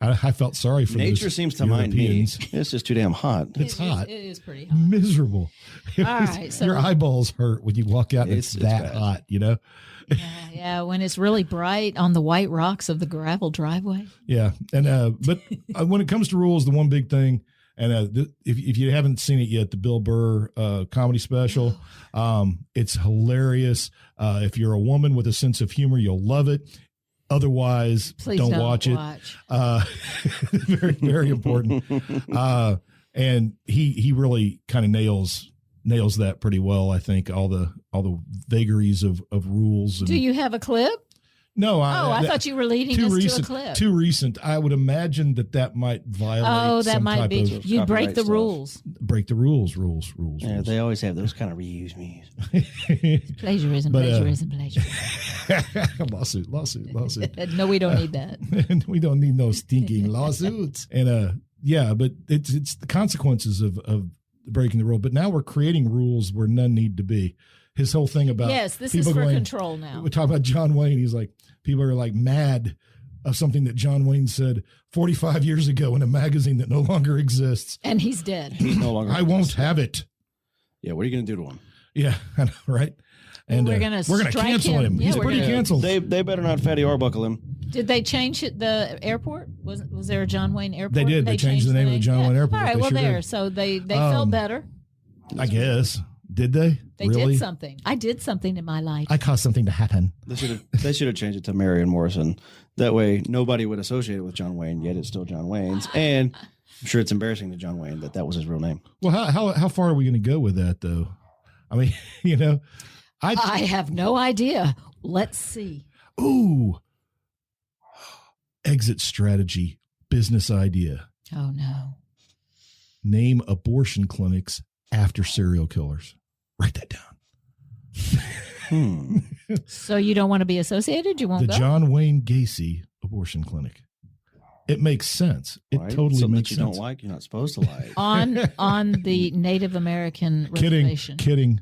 I felt sorry for Nature those seems to mind me. Europeans. It's just too damn hot. It's hot. It is pretty hot. Miserable. All right, so- your eyeballs hurt when you walk out and it's It's that bad. hot, you know? Yeah, when it's really bright on the white rocks of the gravel driveway. Yeah. And but when it comes to rules, the one big thing, and if you haven't seen it yet, the Bill Burr comedy special, it's hilarious. If you're a woman with a sense of humor, you'll love it. Otherwise, Please don't don't watch it. Very, very important. And he really kind of nails that pretty well. I think all the vagaries of rules. And, Do you have a clip? No, I thought you were leading us to a clip. Too recent. I would imagine that might violate. Oh, that some might type be. of You break copyright the stuff. rules. break the rules. Yeah, they always have those kind of reuse me. Plagiarism, But, plagiarism. lawsuit. No, we don't need that. And we don't need no stinking lawsuits. And yeah, but it's the consequences of breaking the rule. But now we're creating rules where none need to be. His whole thing about Yes, this is people for going- control now. We talk about John Wayne. He's like, people are like mad of something that John Wayne said 45 years ago in a magazine that no longer exists. And he's dead. He's no longer. I won't have it. Yeah, what are you going to do to him? Yeah, I know, right? And We're gonna strike cancel him. him. Yeah, He's we're pretty gonna- canceled. They better not Fatty Arbuckle him. Did they change the airport? Was there a John Wayne airport? They did. They changed the name of the John Wayne Airport. All right, They well sure there. did. So they felt better. I guess. Did they? They really? did something. I did something in my life. I caused something to happen. They should have changed it to Marion Morrison. That way, nobody would associate it with John Wayne. Yet it's still John Wayne's, and I'm sure it's embarrassing to John Wayne that was his real name. Well, how far are we going to go with that, though? I mean, you know, I have no idea. Let's see. ooh, exit strategy, business idea. Oh, no. Name abortion clinics after serial killers. Write that down. So you don't want to be associated? You won't The go? John Wayne Gacy abortion clinic. It makes sense. It Right? totally Something makes that you sense. don't like, you're not supposed to like. on the Native American reservation. Kidding.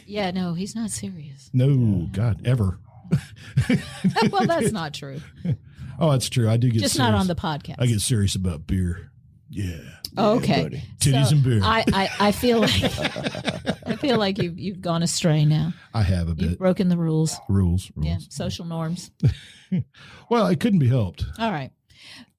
Yeah, no, he's not serious. No, God, ever. Well, that's not true. Oh, that's true. I do get Just serious. not on the podcast. I get serious about beer. Yeah. Okay. buddy. Titties and beer. I feel like you've gone astray now. I have a You've bit. broken the rules. Rules. Yeah, social norms. Well, it couldn't be helped. All right.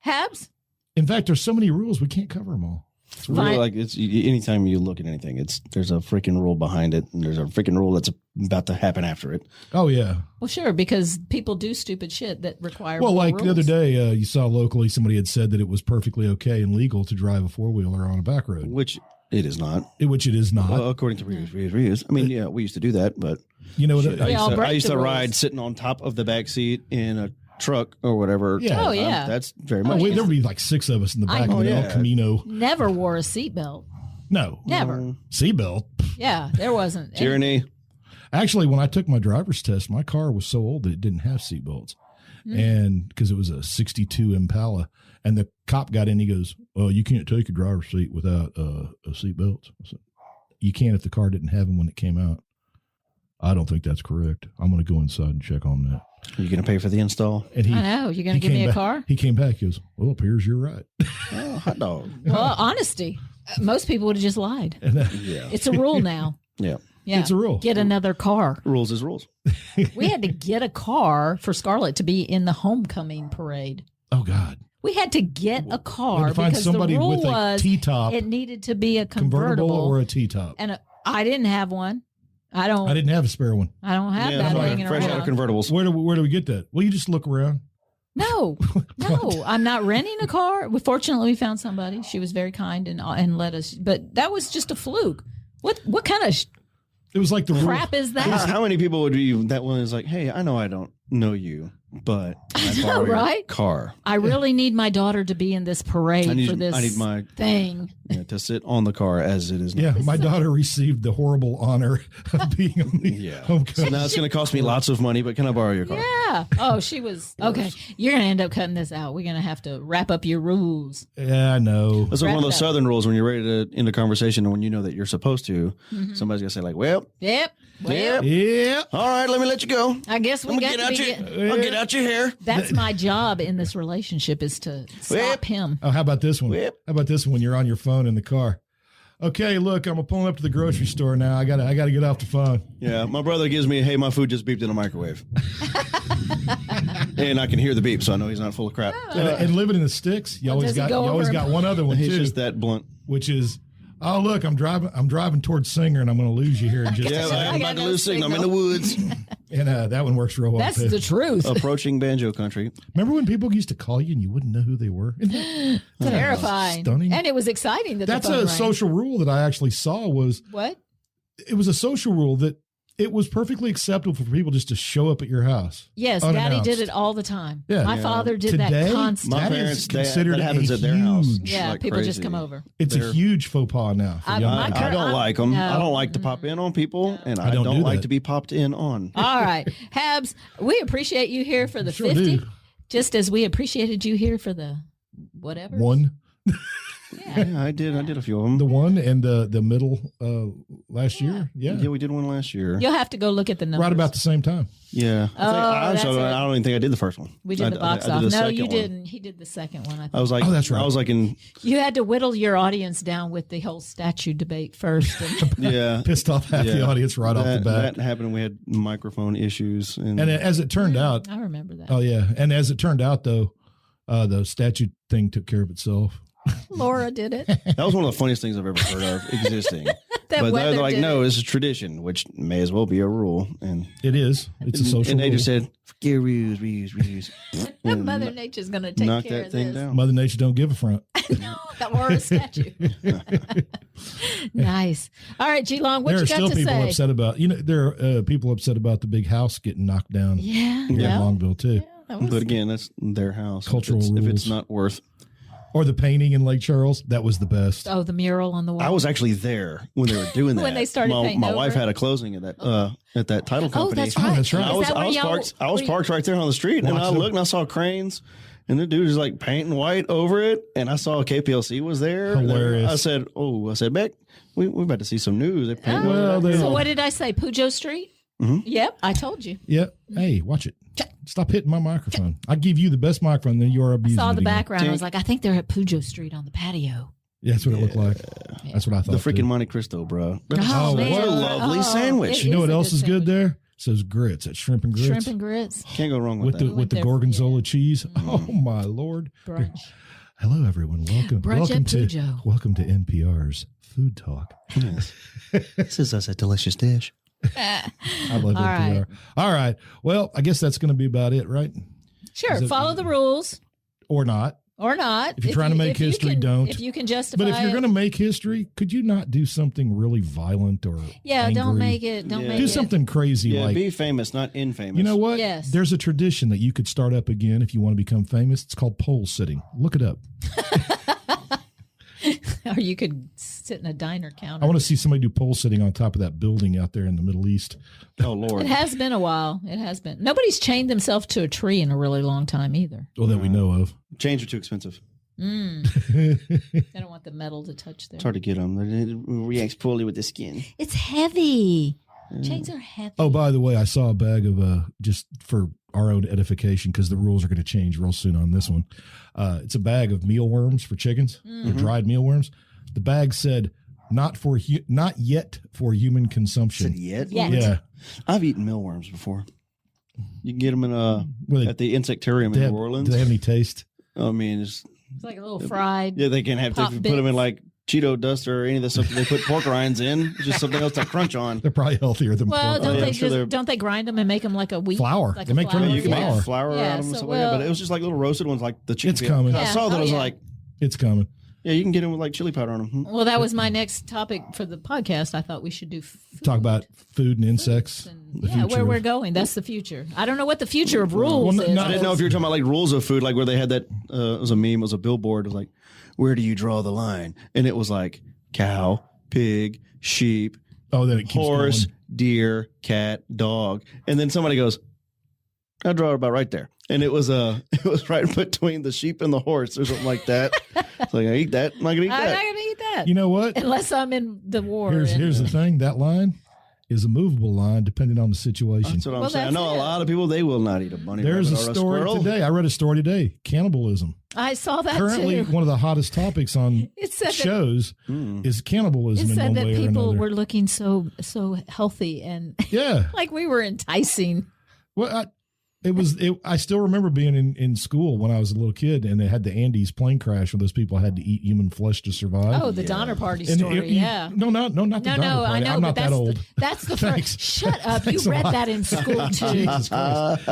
Habs? In fact, there's so many rules, we can't cover them all. It's really like anytime you look at anything, there's a freaking rule behind it, and there's a freaking rule that's about to happen after it. Oh, yeah. Well, sure, because people do stupid shit that require Well, more like rules. the other day, you saw locally somebody had said that it was perfectly okay and legal to drive a four-wheeler on a back road. Which it is not. Which it is not. Well, according to reviews. I mean, yeah, we used to do that, but You know what? shit, all break I used the to rules. ride sitting on top of the back seat in a truck or whatever. Yeah. Oh, yeah. That's very Oh, much. wait, there would be like 6 of us in the back of an yeah. El Camino. Never wore a seatbelt. No. Never. Seatbelt. Yeah, there wasn't. Tyranny. Actually, when I took my driver's test, my car was so old that it didn't have seatbelts. And because it was a 62 Impala. And the cop got in, he goes, "Oh, you can't take your driver's seat without a seatbelt." I said, "You can if the car didn't have them when it came out." I don't think that's correct. I'm going to go inside and check on that. Are you going to pay for the install? And I know. You're going he to give me came a back- car? He came back. He goes, "Well, it appears you're right." Oh, hot dog. Well, honesty. Most people would have just lied. And Yeah. It's a rule now. Yeah. Yeah. It's a rule. Get another car. Rules is rules. We had to get a car for Scarlett to be in the homecoming parade. Oh, God. We had to get a We had car to find because the somebody rule with a was T-top, it needed to be a convertible convertible, or a T-top. and I didn't have one. I don't I didn't have a spare one. have Yeah, that that's why hanging fresh out around. of convertibles. Where do we get that? Well, you just look around. No, I'm not renting a car. Fortunately, we found somebody. She was very kind and let us. But that was just a fluke. What kind of It was like the crap is that? How many people would you? That one is like, hey, I know I don't know you, but I know, borrow your right? car I really need my daughter to be in this parade I need- for this I need my- thing. to sit on the car as it is now. Yeah, my daughter received the horrible honor of being on the Yeah. So homecoming. now it's going to cost me lots of money, but can I borrow your car? Yeah. Oh, she was okay. You're gonna end up cutting this out. We're gonna have to wrap up your rules. Yeah, I know. It's like Wrap one of it those up. Southern rules when you're ready to end a conversation and when you know that you're supposed to, somebody's going to say like, well, Yep. Well, Yep. Yeah. all right, let me let you go. I guess we I'm got gonna to get be. out you. I'll get out your hair. That's my job in this relationship is to stop him. Oh, how about this one? Whip. How about this one when you're on your phone in the car? Okay, look, I'm pulling up to the grocery store now. I gotta get off the phone. Yeah, my brother gives me, hey, my food just beeped in the microwave. And I can hear the beep, so I know he's not full of crap. And living in the sticks, you Well, always does he got go over got one other one He's too, just that blunt. which is, oh look, I'm driving towards Singer, and I'm going to lose you here in just a Yeah, second. I'm got about to no lose signal. I'm in the signal. woods. And that one works real well That's too. the truth. Approaching banjo country. Remember when people used to call you and you wouldn't know who they were? Isn't that Terrifying. stunning? And it was exciting that That's the phone a rang. social rule that I actually saw was What? it was a social rule that it was perfectly acceptable for people just to show up at your house. Yes, Daddy unannounced. did it all the time. Yeah. My Yeah. father did Today, that constantly. My That is parents, considered that happens a at their house. huge- Yeah, like people just crazy. come over. It's a huge faux pas now. For I- young my people. I don't like them. No. I don't like to pop in on people, and I don't don't do like that. to be popped in on. All right. Habs, we appreciate you here for the Sure 50, do. just as we appreciated you here for the whatever. One, Yeah, I did a few of them. the one and the middle last year. Yeah. Yeah, we did one last year. You'll have to go look at the numbers. Right about the same time. Yeah. Oh, that's it. I don't even think I did the first one. We did the box I off. did the No, second you one. didn't. He did the second one. I think. I was like, Oh, that's right. I was like in, You had to whittle your audience down with the whole statue debate first. And yeah. Pissed off half the Yeah. audience right off the bat. That happened. We had microphone issues. And And as it turned out, I remember that. oh yeah, and as it turned out though, the statute thing took care of itself. Laura did it. that was one of the funniest things I've ever heard of existing. That But weather they're like, did no, it. it's a tradition, which may as well be a rule. And It is. It's a social and they rule. just said, forget rules. And Mother Nature's going to take knock care that of thing this. down. Mother Nature don't give a front. Or a statue. Nice. All right, G-Long, what There you are got still to people say? upset about, there are people upset about the big house getting knocked down Yeah. in Yeah. Longville too. But again, that's their house. Cultural if rules. it's not worth. Or the painting in Lake Charles. That was the best. Oh, the mural on the wall. I was actually there when they were doing that. When they started painting my over wife it? had a closing at that title company. Oh, that's right. that's right. And Is that where y'all- I was parked right there on the street, and I Watch them. looked and I saw cranes, and the dude was like painting white over it, and I saw KPLC was there. and Hilarious. I said, Beck, we're about to see some news. They're painting Well, over they- that. So what did I say? Pujo Street? Mm-hmm. Yep, I told you. Yeah. Hey, watch it. Stop hitting my microphone. I give you the best microphone, then you're abusing Saw it the again. background. I was like, I think they're at Pujo Street on the patio. Yeah, that's what it looked like. That's what I thought. The freaking too. Monte Cristo, bro. Oh, What man. a lovely Oh, sandwich. it You know what a else good is good sandwich. there? It's those grits, that shrimp and grits. Shrimp and grits. Can't go wrong with with that. the with the there- gorgonzola cheese. Oh my lord! Brunch. Hello everyone. Welcome. Brunch welcome at Pujo. welcome to NPR's Food Talk. Yes. This is us a delicious dish. I love All NPR. right. All right. Well, I guess that's going to be about it, right? Sure, Is it- follow the rules Or not? or not. If you're trying to make if you history, can- don't. If you can justify But if you're it. going to make history, could you not do something really violent or Yeah, don't angry? make it. Don't Yeah. make Do it. something crazy Yeah, like be famous, not infamous. you know what? Yes. There's a tradition that you could start up again if you want to become famous. It's called pole sitting. Look it up. Or you could sit in a diner counter. I want to see somebody do pole sitting on top of that building out there in the Middle East. Oh Lord. It has been a while. It has been. Nobody's chained themselves to a tree in a really long time either. Well, that we know of. Chains are too expensive. I don't want the metal to touch there. It's hard to get them. It reacts poorly with the skin. It's heavy. Chains are heavy. Oh, by the way, I saw a bag of just for our own edification because the rules are going to change real soon on this one. It's a bag of mealworms for chickens, or dried mealworms. The bag said not yet for human consumption. Yet? Yet. Yeah, I've eaten mealworms before. You can get them in Well, they- at the Insectarium They in have- New Orleans. do they have any taste? I mean, it's, It's like a little fried. yeah, they can have Pop to put them in bits. like Cheeto dust or any of the stuff that they put pork rinds in. It's just something else to crunch on. They're probably healthier than Well, pork. don't yeah, they I'm sure they're- don't they grind them and make them like a wheat Flour. Like They a make flour. them You can flour. make flour Yeah, out of them so, and stuff like that, but well- it was just like little roasted ones, like the chicken. It's feet. coming. I Yeah. saw that. Oh, I was yeah. like, It's coming. yeah, you can get them with like chili powder on them. Well, that was my next topic for the podcast. I thought we should do food Talk about food and insects. and, the yeah, future where of- we're going. That's the future. I don't know what the future of rules no, is. no, I didn't know if you were talking about like rules of food, like where they had that. It was a meme. It was a billboard. It was like, where do you draw the line? And it was like cow, pig, sheep, Oh, then it keeps horse, going. deer, cat, dog, and then somebody goes, I draw it about right there, and it was it was right between the sheep and the horse or something like that. It's like I eat that. I'm not gonna eat I'm not that. going to eat that You know what? unless I'm in the war. Here's the thing. That line is a movable line depending on the situation. That's what I'm Well, saying. I that's know a it. lot of people they will not eat a bunny. There's a rabbit or story squirrel. today. I read a story today. Cannibalism. I saw that Currently, too. one of the hottest topics on It said that, shows is it cannibalism in said one that way or people another. were looking so healthy and Yeah. like we were enticing. Well, I still remember being in school when I was a little kid, and they had the Andes plane crash where those people had to eat human flesh to survive. Oh, the Donner Party And story. Yeah. No, not the No, Donner no, I Party. know. I'm but not that's that old. That's the Thanks. first. Shut up! Thanks You a read lot. that in school too. Jesus Christ.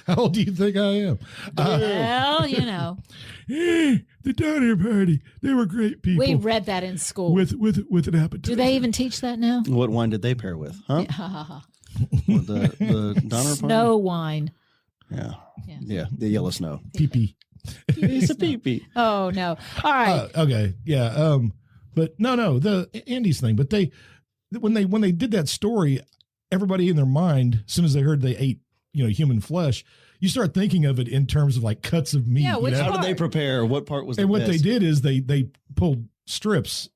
How old do you think I am? Well, you know, The Donner Party. They were great people. we read that in school. with an appetite. Do they even teach that now? What wine did they pair with? Huh? Ha ha ha. What, the Donner Party? Snow wine. Yeah. Yeah. Yeah. The yellow snow. pee-pee. It's a pee-pee. Oh no! All right. Okay, yeah. But no, the Andes thing. But when they did that story, everybody in their mind, as soon as they heard they ate, human flesh, you start thinking of it in terms of like cuts of meat. Yeah, which How part? did they prepare? What part was And the what best? they did is they pulled strips,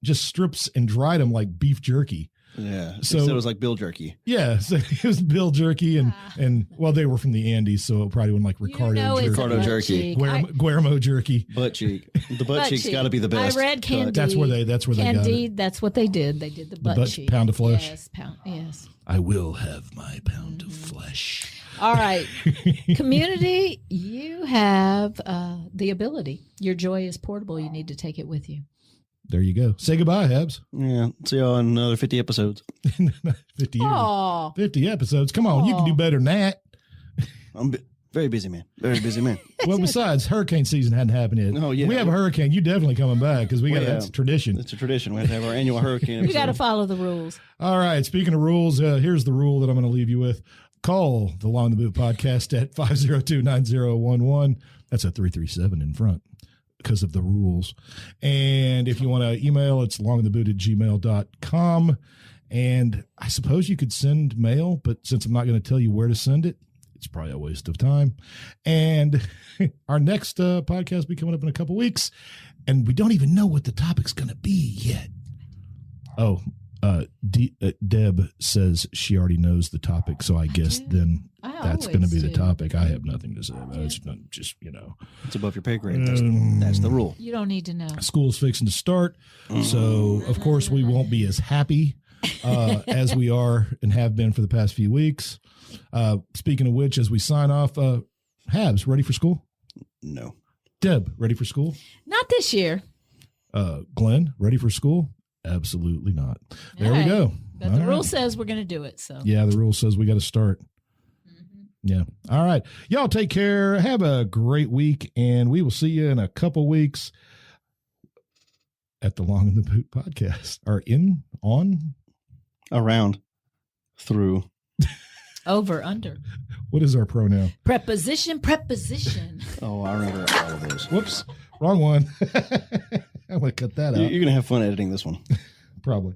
and dried them like beef jerky. Yeah. So- So it was like Bill Jerky. Yeah, so it was Bill jerky and well, they were from the Andes, so it probably wasn't like Ricardo you know it's jerky, Ricardo butt jerky. cheek. Guillermo jerky. Butt cheek. The butt Butt cheek's cheek. got to be the best. I read Candide. That's where they got it. Candide. That's what they did. They did the butt cheek. pound of flesh? Yes, pound. Yes. I will have my pound of flesh. All right, community. You have the ability. Your joy is portable. You need to take it with you. There you go. Say goodbye, Habs. Yeah. See y'all in another 50 episodes. 50 years. Oh, 50 episodes. Come on, you can do better than that. I'm very busy, man. Very busy, man. Well, besides, hurricane season hadn't happened yet. Oh, yeah. We have a hurricane. You definitely coming back because we got Yeah. that's a tradition. It's a tradition. We have to have our annual hurricane you got to episode. follow the rules. All right. Speaking of rules, here's the rule that I'm going to leave you with. Call the Long the Boot podcast at 502-9011. That's a 337 in front because of the rules. And if you want to email, it's longtheboot@gmail.com. And I suppose you could send mail, but since I'm not going to tell you where to send it, it's probably a waste of time. And our next podcast will be coming up in a couple weeks, and we don't even know what the topic's going to be yet. Oh, Deb says she already knows the topic, so I guess then that's going to be the topic. I have nothing to say about it. It's not just, It's above your pay grade. That's the rule. You don't need to know. School's fixing to start, so of course we won't be as happy as we are and have been for the past few weeks. Speaking of which, as we sign off, Habs, ready for school? No. Deb, ready for school? Not this year. Glenn, ready for school? Absolutely not. There we go. But the rule says we're going to do it. So yeah, the rule says we got to start. Yeah. All right. Y'all take care. Have a great week, and we will see you in a couple weeks at the Long in the Boot podcast. Or on? Around. Through. Over, under. What is our pronoun? Preposition. Oh, I remember all of those. Whoops. Wrong one. I'm going to cut that out. You're going to have fun editing this one. Probably.